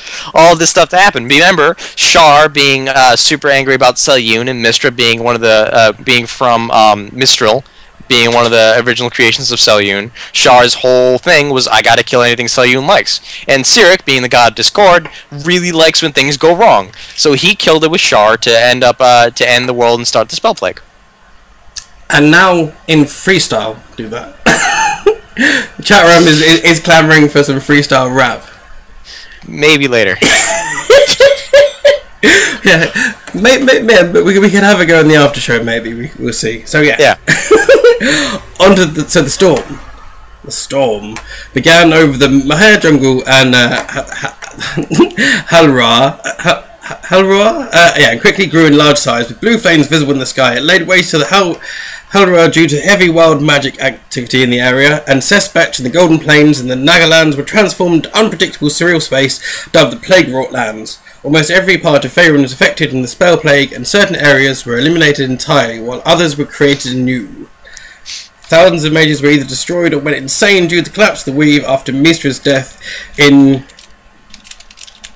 stuff to happen. Remember, Char being super angry about Selyun, and Mystra being one of the being from Mistral, being one of the original creations of Selyun. Char's whole thing was, I gotta kill anything Selyun likes. And Sirak, being the god of discord, really likes when things go wrong. So he killed it with Char to end the world and start the Spellplague. And now in freestyle, do that. The chat room is clamouring for some freestyle rap. Maybe later. Yeah, but we can have a go in the after show. Maybe we'll see. So yeah. On to the storm. The storm began over the Mahir jungle and Halra, and quickly grew in large size, with blue flames visible in the sky. It laid waste to the Halra due to heavy wild magic activity in the area, and Sespech and the Golden Plains and the Nagalands were transformed into unpredictable surreal space dubbed the Plague-wrought lands. Almost every part of Faerun was affected in the Spellplague, and certain areas were eliminated entirely, while others were created anew. Thousands of mages were either destroyed or went insane due to the collapse of the weave after Mistra's death in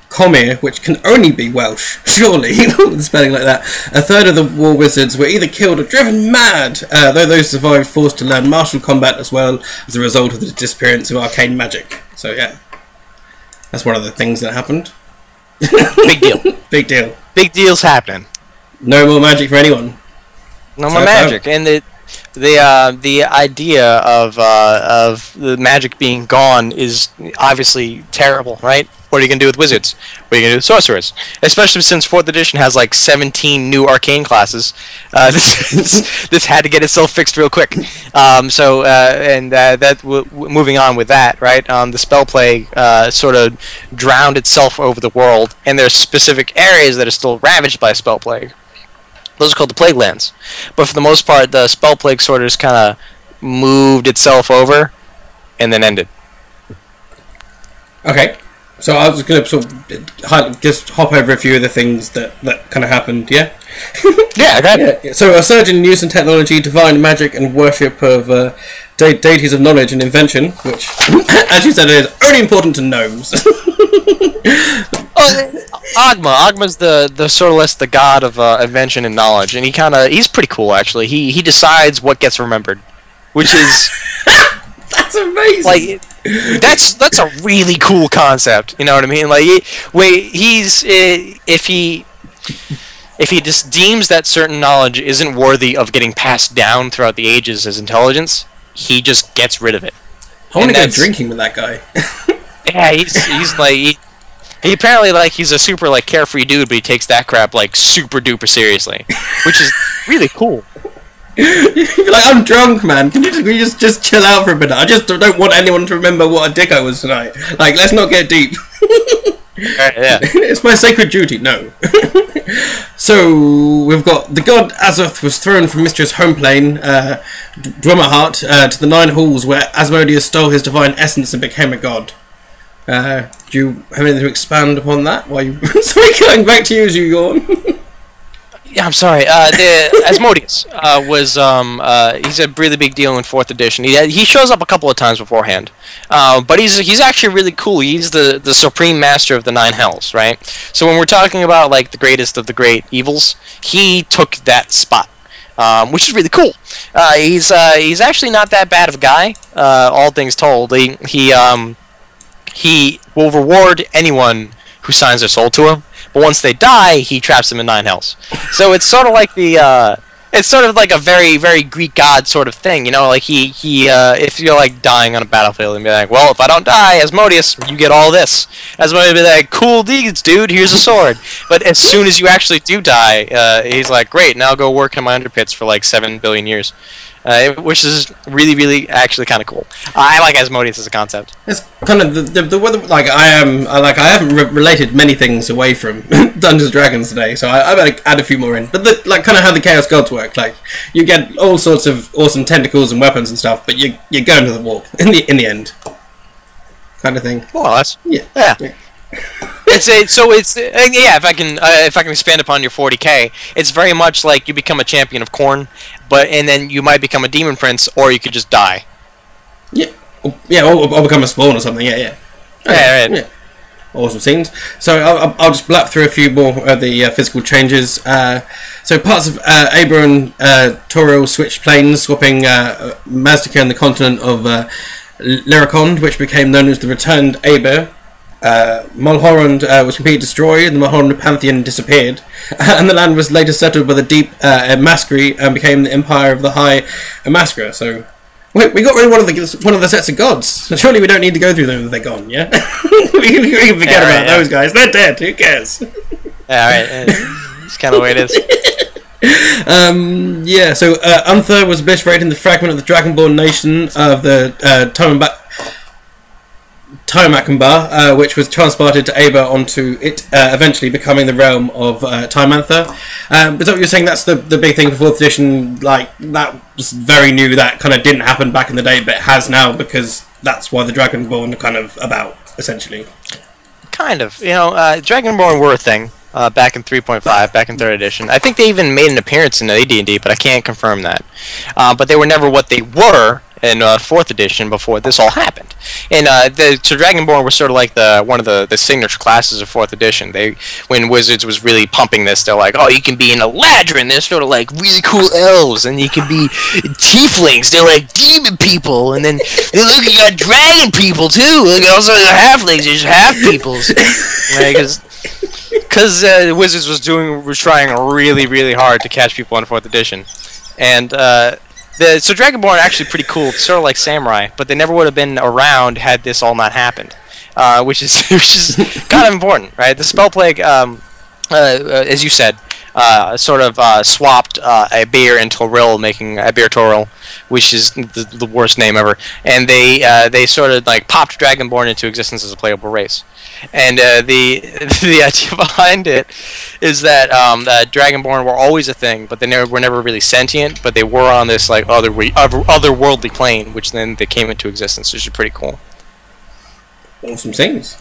Comir, which can only be Welsh, surely, with spelling like that. A third of the war wizards were either killed or driven mad, though those survived forced to learn martial combat as well as a result of the disappearance of arcane magic. So yeah, that's one of the things that happened. Big deal. Big deal. Big deal's happening. No more magic for anyone. No more magic, and the idea of the magic being gone is obviously terrible, right? What are you going to do with wizards? What are you going to do with sorcerers? Especially since 4th edition has like 17 new arcane classes. This had to get itself fixed real quick. Moving on with that, right? The Spellplague sort of drowned itself over the world, and there's specific areas that are still ravaged by Spellplague. Those are called the Plague Lands. But for the most part, the Spellplague sort of just kind of moved itself over and then ended. Okay. So I was going to sort of just hop over a few of the things that kind of happened, yeah? Yeah, okay. Yeah. So a surge in use and technology, divine magic, and worship of deities of knowledge and invention, which, as you said, is only important to gnomes. Ogma's the sort of less the god of invention and knowledge, and he's pretty cool actually. He decides what gets remembered, which is that's amazing. Like that's a really cool concept. You know what I mean? Like if he just deems that certain knowledge isn't worthy of getting passed down throughout the ages as intelligence, he just gets rid of it. I want to go drinking with that guy. Yeah, he's like. He apparently he's a super carefree dude, but he takes that crap super duper seriously, which is really cool. You're like, I'm drunk, man. Can we just chill out for a minute? I just don't want anyone to remember what a dick I was tonight. Let's not get deep. Yeah. It's my sacred duty. No. So we've got the god Azoth was thrown from Mistra's home plane, Dwemerheart, to the 9 halls where Asmodeus stole his divine essence and became a god. Do you have anything to expand upon that? Sorry, going back to you as you yawn. Yeah, I'm sorry. The Asmodeus was he's a really big deal in 4th edition. He shows up a couple of times beforehand, but he's actually really cool. He's the supreme master of the 9 hells, right? So when we're talking about like the greatest of the great evils, he took that spot, which is really cool. He's actually not that bad of a guy, all things told. He will reward anyone who signs their soul to him. But once they die, he traps them in 9 hells. So it's sort of like it's sort of like a very, very Greek god sort of thing, you know. Like if you're like dying on a battlefield and be like, well, if I don't die, Asmodeus, you get all this. Asmodeus will be like, cool deeds, dude. Here's a sword. But as soon as you actually do die, he's like, great. Now go work in my underpits for like 7 billion years. Which is really, really actually kind of cool. I like Asmodeus as a concept. It's kind of like I haven't related many things away from Dungeons and Dragons today, so I better add a few more in. But like kind of how the Chaos Gods work, like you get all sorts of awesome tentacles and weapons and stuff, but you're going to the wall in the end, kind of thing. Well, that's yeah. If I can expand upon your 40k, it's very much like you become a champion of Khorne, and then you might become a demon prince, or you could just die. Yeah, or become a spawn or something. Yeah. Okay. Right. Yeah. Awesome scenes. So I'll just blap through a few more of the physical changes. So parts of Aber and Toril switched planes, swapping Mazdaka and the continent of Lorekeepers, which became known as the Returned Aber. Mulhorand was completely destroyed, and the Mulhorand Pantheon disappeared, and the land was later settled by the Deep Masquerie and became the Empire of the High Masquerie. So we got rid of one of the sets of gods. So surely we don't need to go through them if they're gone, yeah? we can forget about those guys. They're dead. Who cares? Yeah, right. It's kind of the way it is. So Unther was obliterating the fragment of the Dragonborn nation of the Taimakamba, which was transported to Aber onto it, eventually becoming the realm of Timantha. But what you're saying, that's the big thing for 4th edition, like, that was very new, that kind of didn't happen back in the day, but it has now, because that's why the Dragonborn are kind of about, essentially. Kind of. You know, Dragonborn were a thing back in 3.5, back in 3rd edition. I think they even made an appearance in AD&D, but I can't confirm that. But they were never what they were in 4th edition before this all happened. And so Dragonborn was sort of like one of the signature classes of 4th edition. When Wizards was really pumping this, they're like, oh, you can be an Eladrin, they're sort of like really cool elves, and you can be tieflings, they're like demon people, and then look, you got dragon people too. Look, also the halflings, there's half peoples, right? Because Wizards was trying really, really hard to catch people on 4th edition, and so Dragonborn are actually pretty cool. It's sort of like Samurai, but they never would have been around had this all not happened, which is kind of important, right? The Spellplague, as you said, sort of swapped Aber and Toril, making Aber Toril, which is the worst name ever. And they sort of like popped Dragonborn into existence as a playable race. And the idea behind it is that Dragonborn were always a thing, but they were never really sentient. But they were on this like otherworldly plane, which then they came into existence, which is pretty cool. Awesome things.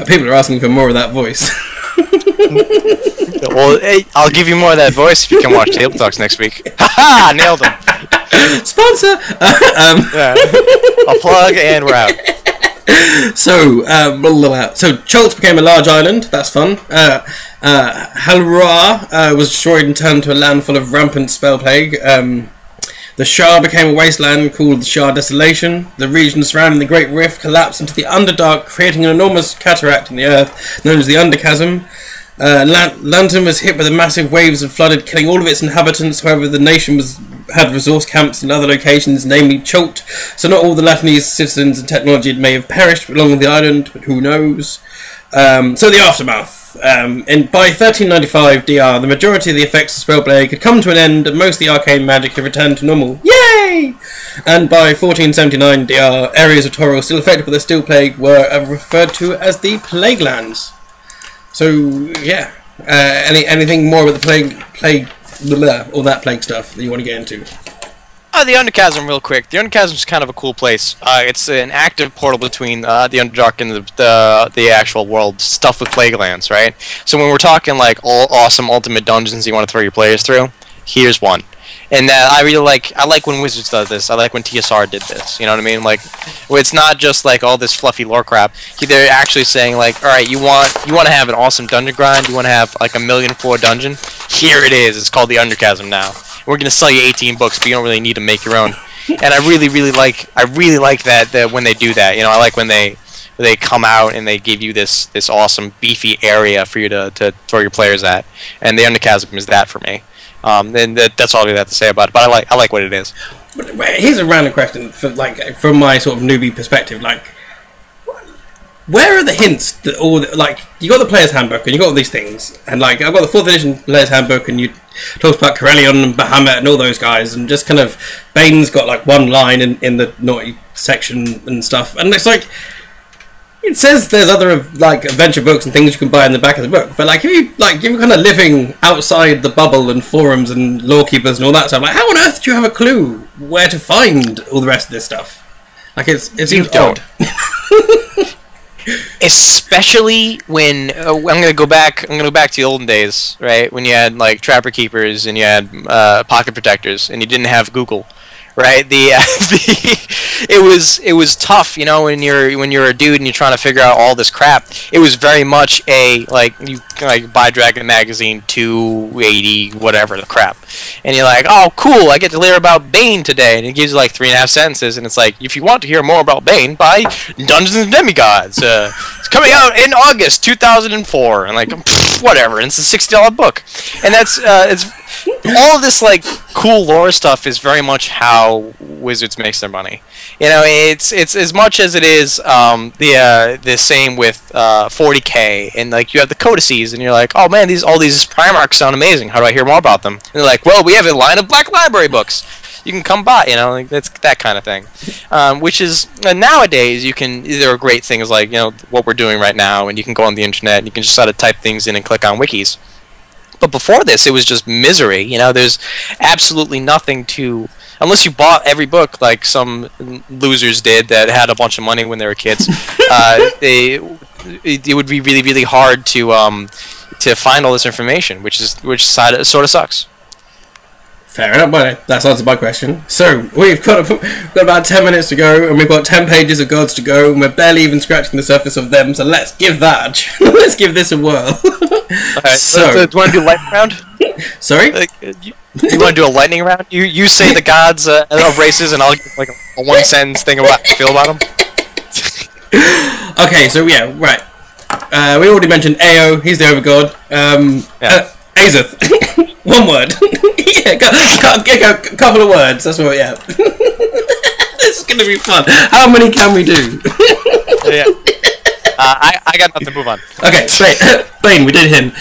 People are asking for more of that voice. Well, hey, I'll give you more of that voice if you can watch Tabletops next week. Ha! Nailed him. Sponsor. A plug and we're out. So Choltz became a large island. That's fun. Halra was destroyed and turned to a land full of rampant spellplague. The Char became a wasteland called the Char Desolation. The region surrounding the Great Rift collapsed into the Underdark, creating an enormous cataract in the earth, known as the Under Chasm. Lantern was hit by the massive waves and flooded, killing all of its inhabitants. However, the nation had resource camps in other locations, namely Cholt, so not all the Latinese citizens and technology may have perished along the island, but who knows. So the aftermath. By 1395 DR, the majority of the effects of Spellplague had come to an end, and most of the arcane magic had returned to normal. Yay! And by 1479 DR, areas of Toril still affected by the Still Plague were referred to as the Plague Lands. So yeah, anything more with the plague, all that plague stuff that you want to get into? The Under Chasm, real quick. The Under Chasm is kind of a cool place. It's an active portal between the Underdark and the actual world, stuff with plague lands, right? So when we're talking like all awesome ultimate dungeons you want to throw your players through, here's one. And I really like. I like when Wizards does this. I like when TSR did this. You know what I mean? Like, where it's not just like all this fluffy lore crap. They're actually saying like, all right, you want to have an awesome dungeon grind. You want to have like a 1,000,000 floor dungeon. Here it is. It's called the Under Chasm now. We're gonna sell you 18 books, but you don't really need to make your own. And I really like that when they do that. You know, I like when they come out and they give you this awesome beefy area for you to throw your players at. And the Under Chasm is that for me. And that's all I have to say about it. But I like what it is. But here's a random question from my sort of newbie perspective. Like, where are the hints that you got the player's handbook and you got all these things, and like I've got the 4th edition player's handbook, and you talks about Corellion and Bahamut and all those guys, and just kind of Bane's got like one line in the naughty section and stuff, and it's like it says there's other like adventure books and things you can buy in the back of the book, but like if you're kind of living outside the bubble and forums and Lorekeepers and all that stuff, like how on earth do you have a clue where to find all the rest of this stuff? Like it seems odd. Especially when I'm gonna go back to the olden days, right? When you had like Trapper Keepers and you had Pocket Protectors, and you didn't have Google, right? It was tough, you know, when you're a dude and you're trying to figure out all this crap. It was very much a like you buy Dragon Magazine 280 whatever the crap, and you're like, oh cool, I get to learn about Bane today, and it gives you like 3.5 sentences, and it's like, if you want to hear more about Bane, buy Dungeons and Demigods. It's coming out in August 2004, and like whatever, and it's a $60 book, and that's it's all of this like cool lore stuff is very much how Wizards makes their money. You know, it's as much as it is the same with 40K, and like you have the codices, and you're like, oh man, all these Primarchs sound amazing. How do I hear more about them? And they're like, well, we have a line of Black Library books. You can come by, you know, like that's that kind of thing. Which is nowadays there are great things like, you know, what we're doing right now, and you can go on the internet and you can just sort of type things in and click on wikis. But before this, it was just misery. You know, there's absolutely nothing to, unless you bought every book like some losers did that had a bunch of money when they were kids. It would be really, really hard to find all this information, which sort of sucks. Fair enough, but that's answered my question. So, we've got about 10 minutes to go, and we've got 10 pages of gods to go, and we're barely even scratching the surface of them, so let's give let's give this a whirl. Alright, so do you want to do a lightning round? Sorry? You want to do a lightning round? You say the gods of races, and I'll give like a one-sentence thing about how I feel about them. Okay, so yeah, right. We already mentioned Ao, he's the overgod. Azeth. One word. Yeah, couple of words. That's what. Yeah. This is gonna be fun. How many can we do? Yeah. I got nothing to move on. Okay, great. Bane, we did him.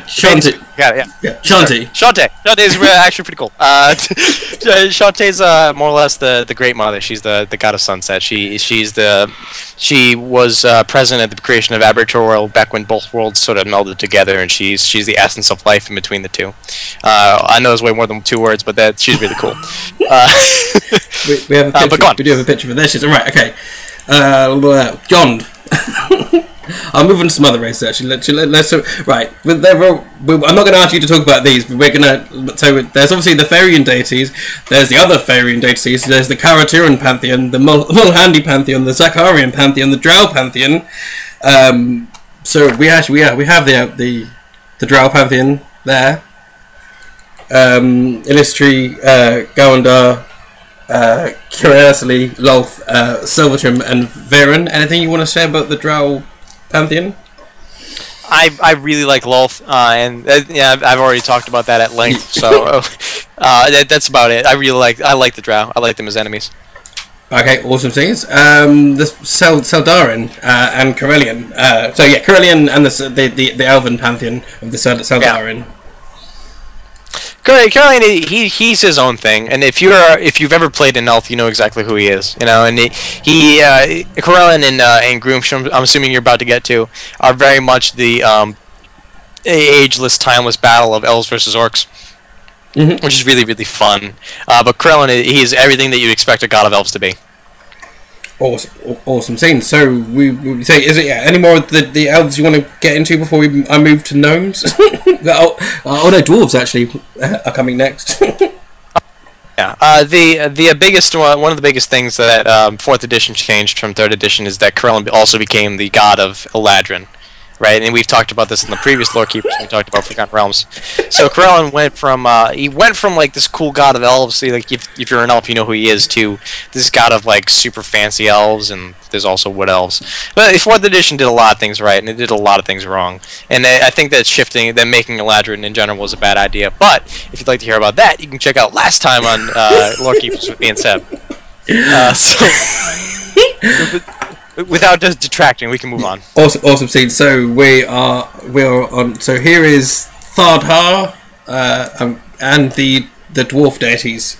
Shanti. Got it, yeah. Shanti. Shanti is actually pretty cool. Shanti's more or less the Great Mother. She's the god of sunset. She was present at the creation of Aberrator World back when both worlds sort of melded together, and she's the essence of life in between the two. I know it's way more than 2 words, but she's really cool. We have a picture. But we do have a picture for this. Right, okay. Gond. I'll move on to some other races actually. Let's right. I'm not going to ask you to talk about these, but we're going to. So there's obviously the Farian deities. There's the other Farian deities. There's the Karaturan Pantheon, the Mulhandi Pantheon, the Zakarian Pantheon, the Drow Pantheon. So we have the Drow Pantheon there. Illustri, Gawandar, Curiously, Lolth, Silvertrim, and Viren. Anything you want to say about the Drow Pantheon? I really like Lolth, and yeah, I've already talked about that at length. So that's about it. I like the Drow. I like them as enemies. Okay, awesome things. The Seldarin and Corellion. So yeah, Corellion and the Elven Pantheon of the Seldarin. Yeah. Corellion, he's his own thing, and if you've ever played an elf, you know exactly who he is. You know, and Corellion and Groom, I'm assuming you're about to get to, are very much the ageless, timeless battle of elves versus orcs. which is really, really fun. But Krellin, he's everything that you'd expect a god of elves to be. Awesome scene. So we say, is it any more of the elves you want to get into before I move to gnomes? No, dwarves actually are coming next. Yeah. The biggest one of the biggest things that 4th edition changed from 3rd edition is that Krellin also became the god of Eladrin. Right, and we've talked about this in the previous Lorekeepers when we talked about Forgotten Realms. So Krellin went from like this cool god of elves, so like if you're an elf you know who he is, to this god of like super fancy elves, and there's also wood elves. But 4th edition did a lot of things right, and it did a lot of things wrong. And I think that making Eladrin in general was a bad idea. But if you'd like to hear about that, you can check out last time on Lorekeepers with me and Seb. Without just detracting, we can move on. Awesome scene. So we are on. So here is Thardhar and the dwarf deities.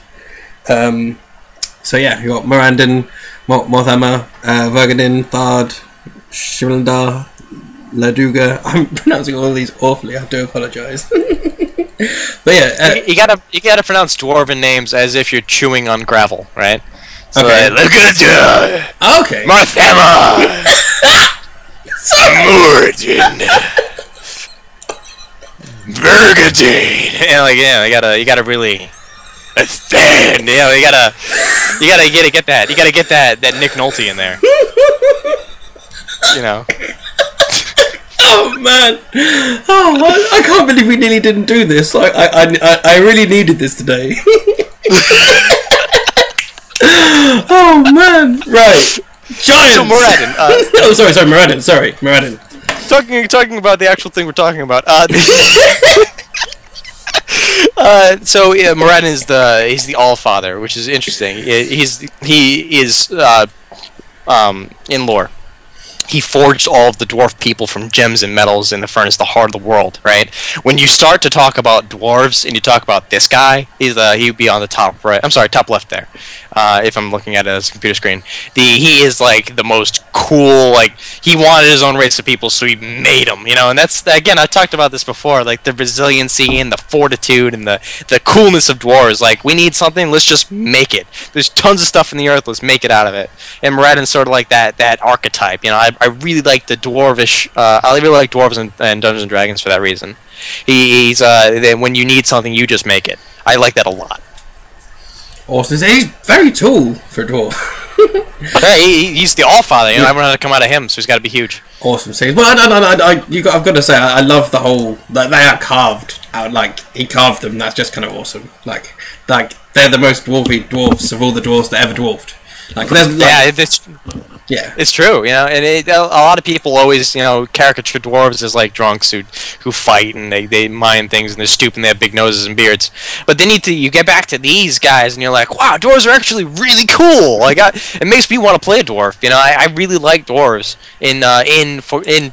So yeah, you got Morandin, Mothammer, Vergadin, Thard, Shivaldar, Laduga. I'm pronouncing all these awfully. I do apologise. But yeah, you gotta pronounce dwarven names as if you're chewing on gravel, right? So okay. Okay. Marthama. Mordin. Vergadin. And you gotta really stand. You gotta get that. You gotta get that Nick Nolte in there. You know. Oh man! Oh, I can't believe we nearly didn't do this. I really needed this today. Oh man! Right, giants. So Moradin. Sorry, Moradin. Talking about the actual thing we're talking about. So yeah, Moradin is the Allfather, which is interesting. He is in lore. He forged all of the dwarf people from gems and metals in the furnace, the heart of the world, right? When you start to talk about dwarves and you talk about this guy, he'd be on the top right. I'm sorry, top left there. If I'm looking at it as a computer screen, he is like the most cool. Like he wanted his own race of people, so he made them. You know, and that's again I talked about this before. Like the resiliency and the fortitude and the coolness of dwarves. Like we need something, let's just make it. There's tons of stuff in the earth, let's make it out of it. And Moradin's sort of like that archetype. You know, I really like the dwarvish. I really like dwarves and Dungeons and Dragons for that reason. He's when you need something, you just make it. I like that a lot. Awesome. He's very tall for a dwarf. Yeah, he's the Allfather. You know, everyone had to come out of him, so he's got to be huge. Awesome scenes. Well, I've got to say, I love the whole. Like, they are carved out. Like he carved them. That's just kind of awesome. Like they're the most dwarfy dwarfs of all the dwarfs that ever dwarfed. Like, it's true, you know, and a lot of people always, you know, caricature dwarves as like drunks who fight and they mine things and they're stupid and they have big noses and beards. But then you get back to these guys and you're like, wow, dwarves are actually really cool. Like it makes me want to play a dwarf. You know, I really like dwarves in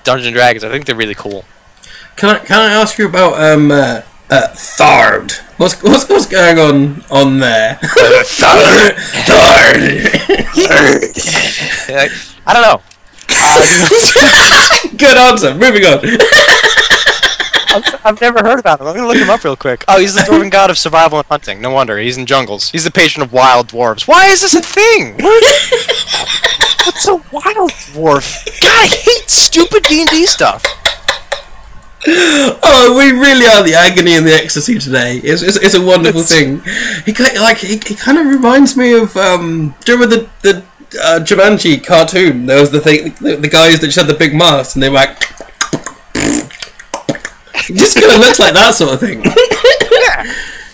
Dungeons and Dragons. I think they're really cool. Can I ask you about Thard? What's going on there? Thard. I don't know. Good answer. Moving on. I've never heard about him. I'm gonna look him up real quick. Oh, he's the dwarven god of survival and hunting. No wonder. He's in jungles. He's the patron of wild dwarves. Why is this a thing? What's a wild dwarf? God, I hate stupid D&D stuff. Oh, we really are the agony and the ecstasy today. It's a wonderful thing. He kind of reminds me of do you remember the Jumanji cartoon? There was the guys that just had the big mask and they were like it just kind of looks like that sort of thing.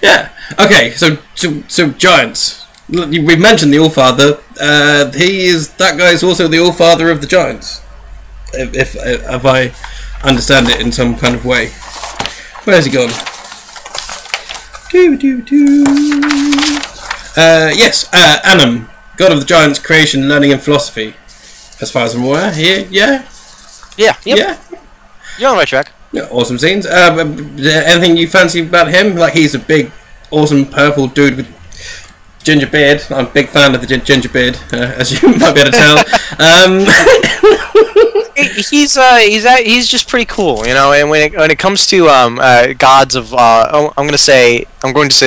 Yeah. Okay, so giants. We've mentioned the Allfather. That guy's also the Allfather of the giants. If I understand it in some kind of way. Where's he gone? Yes, Annam, god of the giants, creation, learning, and philosophy. As far as I'm aware, here, yeah. Yep. Yeah. You're on the right track. Yeah, awesome scenes. Anything you fancy about him? Like he's a big, awesome purple dude with ginger beard. I'm a big fan of the ginger beard, as you might be able to tell. he's just pretty cool, you know. And when it comes to gods of I'm going to say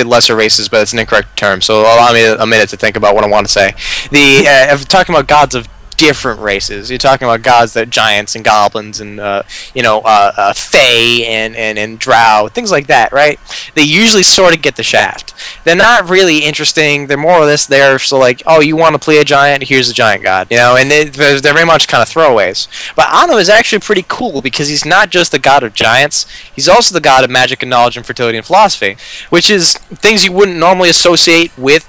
lesser races, but it's an incorrect term. So allow me a minute to think about what I want to say. I'm talking about gods of different races. You're talking about gods that are giants and goblins and fae and drow, things like that, right? They usually sort of get the shaft. They're not really interesting. They're more or less there so like, oh, you want to play a giant? Here's a giant god, you know. And they're very much kind of throwaways. But Anno is actually pretty cool because he's not just the god of giants. He's also the god of magic and knowledge and fertility and philosophy, which is things you wouldn't normally associate with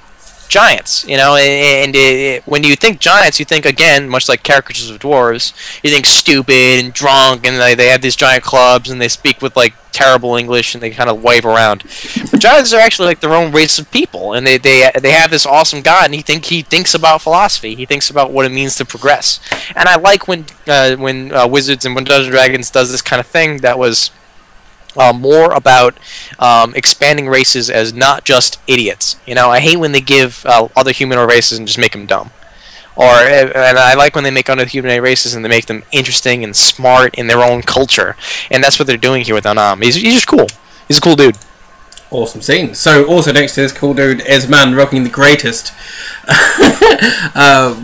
giants, you know. And when you think giants, you think, again, much like caricatures of dwarves, you think stupid and drunk, and they have these giant clubs and they speak with like terrible English and they kind of wave around. But giants are actually like their own race of people, and they have this awesome god, and he thinks about philosophy. He thinks about what it means to progress. And I like when Wizards and when Dungeons and Dragons does this kind of thing that was more about expanding races as not just idiots. You know, I hate when they give other humanoid races and just make them dumb. And I like when they make other humanoid races and they make them interesting and smart in their own culture. And that's what they're doing here with Anam. He's just cool. He's a cool dude. Awesome scene. So also next to this cool dude is man rocking the greatest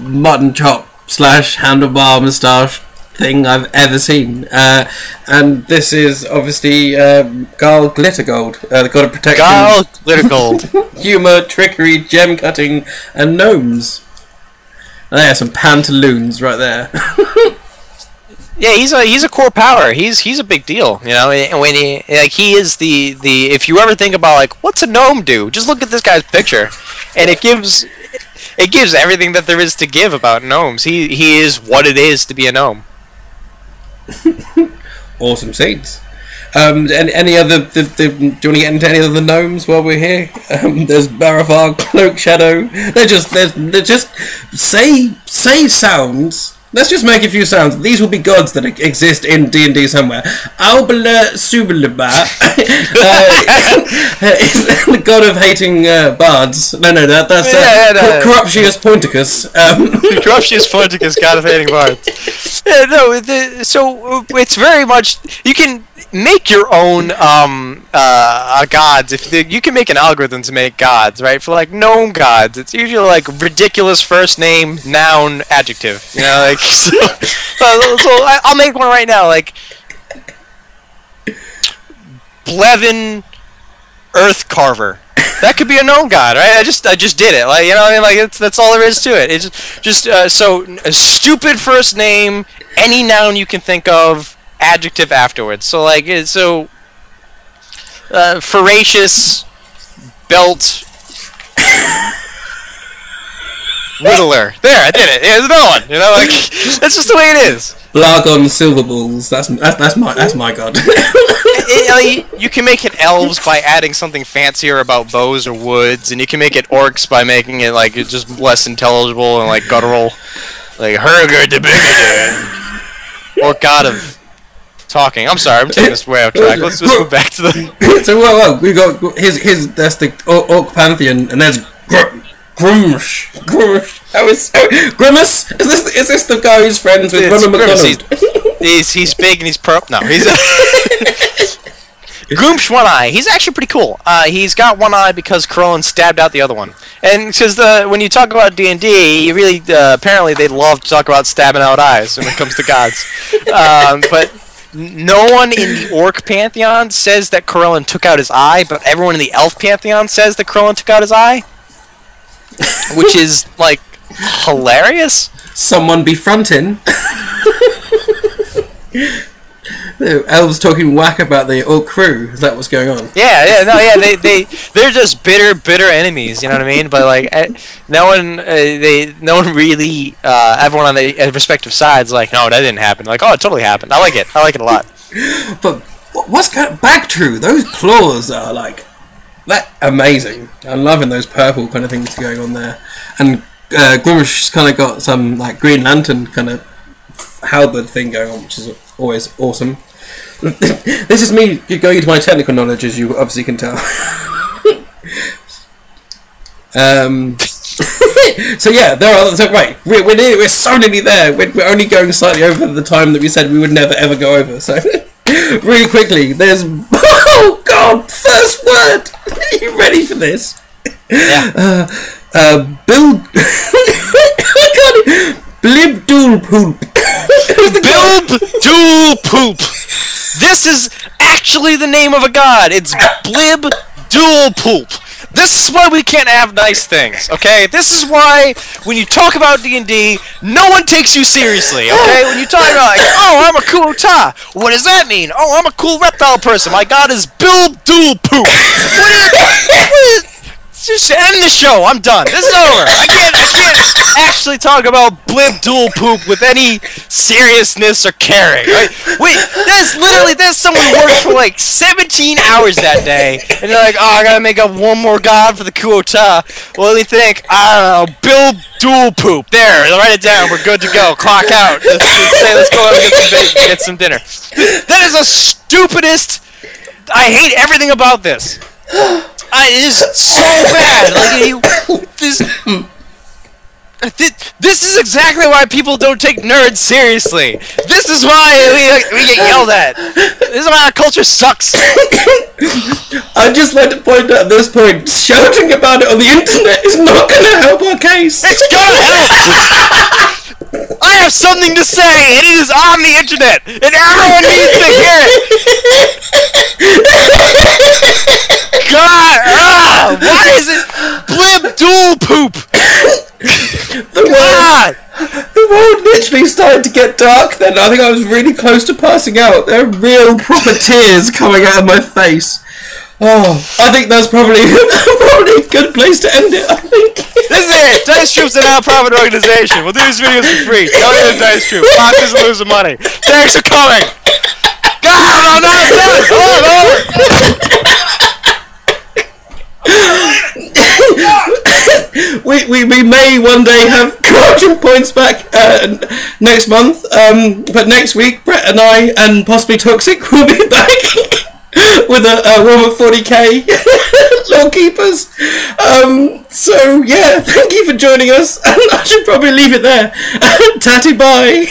mutton chop / handlebar moustache thing I've ever seen, and this is obviously Garl Glittergold, the god of protection, Garl Glittergold, humor, trickery, gem cutting, and gnomes. And there are some pantaloons right there. Yeah, he's a core power. He's a big deal, you know. And when he is the if you ever think about like what's a gnome do, just look at this guy's picture, and it gives everything that there is to give about gnomes. He is what it is to be a gnome. Awesome scenes. And any other? Do you want to get into any other gnomes while we're here? There's Baravar, Cloak Shadow. They're just say sounds. Let's just make a few sounds. These will be gods that exist in D&D somewhere. Albala Subalaba is the god of hating bards. No, that's Corruptius Pointicus. Corruptius Pointicus, god of hating bards. Yeah, no, so it's very much you can make your own gods. You can make an algorithm to make gods, right? For like gnome gods, it's usually like ridiculous first name, noun, adjective. You know, like so I'll make one right now, like Blevin Earth Carver. That could be a gnome god, right? I just did it, like, you know what I mean? Like that's all there is to it. It's just so a stupid first name, any noun you can think of, adjective afterwards. So like Voracious Belt Whittler. There, I did it. Yeah, there's another one. You know, like that's just the way it is. Blagon Silverballs. That's my god. You can make it elves by adding something fancier about bows or woods, and you can make it orcs by making it like it's just less intelligible and like guttural, like Herger de Bigger, or god of talking. I'm sorry, I'm taking this way off track. Let's just go back to the. So well, we got his. That's the orc pantheon, and there's Grimace. Grimace. Is this the guy who's friends with Ronald McDonald? He's big and he's purple. No, he's. Groomsh One Eye. He's actually pretty cool. He's got one eye because Corellin stabbed out the other one. And because when you talk about D&D, you really apparently they love to talk about stabbing out eyes when it comes to gods. But no one in the Orc Pantheon says that Corellin took out his eye, but everyone in the Elf Pantheon says that Corellin took out his eye, which is like hilarious. Someone be fronting. The elves talking whack about the orc crew. Is that what's going on? Yeah. They're just bitter enemies. You know what I mean? But like, no one really. Everyone on the respective sides like, no, that didn't happen. Like, oh, it totally happened. I like it a lot. But what's back true? Those claws are like that amazing. I'm loving those purple kind of things going on there. And Grimish's kind of got some like Green Lantern kind of halberd thing going on, which is always awesome. This is me going into my technical knowledge, as you obviously can tell. So yeah, there are. So right, we're so nearly there. We're only going slightly over the time that we said we would never ever go over. So really quickly, there's oh god, first word. Are you ready for this? Yeah. Bill. I can't. Blib Dool Poop. Bilb Dool Poop. This is actually the name of a god. It's Blib Dool Poop. This is why we can't have nice things, okay? This is why when you talk about D&D, no one takes you seriously, okay? When you talk about, like, oh, I'm a cool ta. What does that mean? Oh, I'm a cool reptile person. My god is Bilb Dool Poop. Just end the show. I'm done. This is over. I can't actually talk about Blib Dual Poop with any seriousness or caring. Right? Wait, there's someone who worked for like 17 hours that day, and they're like, oh, I gotta make up one more god for the Kuota. Well, let me think. I don't know, Blib Dual Poop. There, write it down. We're good to go. Clock out. Let's go out and get some dinner. That is the stupidest. I hate everything about this. It is so bad. This is exactly why people don't take nerds seriously. This is why we get yelled at. This is why our culture sucks. I'd just like to point out at this point, shouting about it on the internet is not going to help our case. It's gonna help. I have something to say, and it is on the internet, and everyone needs to hear it. God, why is it Blib Dual Poop? The world literally started to get dark then. I think I was really close to passing out. There are real proper tears coming out of my face. Oh, I think that's probably a good place to end it, I think. This is it! Dice Troop's a non-profit organization. We'll do these videos for free. Don't do Dice Troop. Fox is losing money. Thanks for coming! God, I'm not done! We may one day have corruption points back next month, but next week Brett and I and possibly Toxic will be back with a Warhammer 40k Lorekeepers. So yeah, thank you for joining us, and I should probably leave it there. Tatty bye.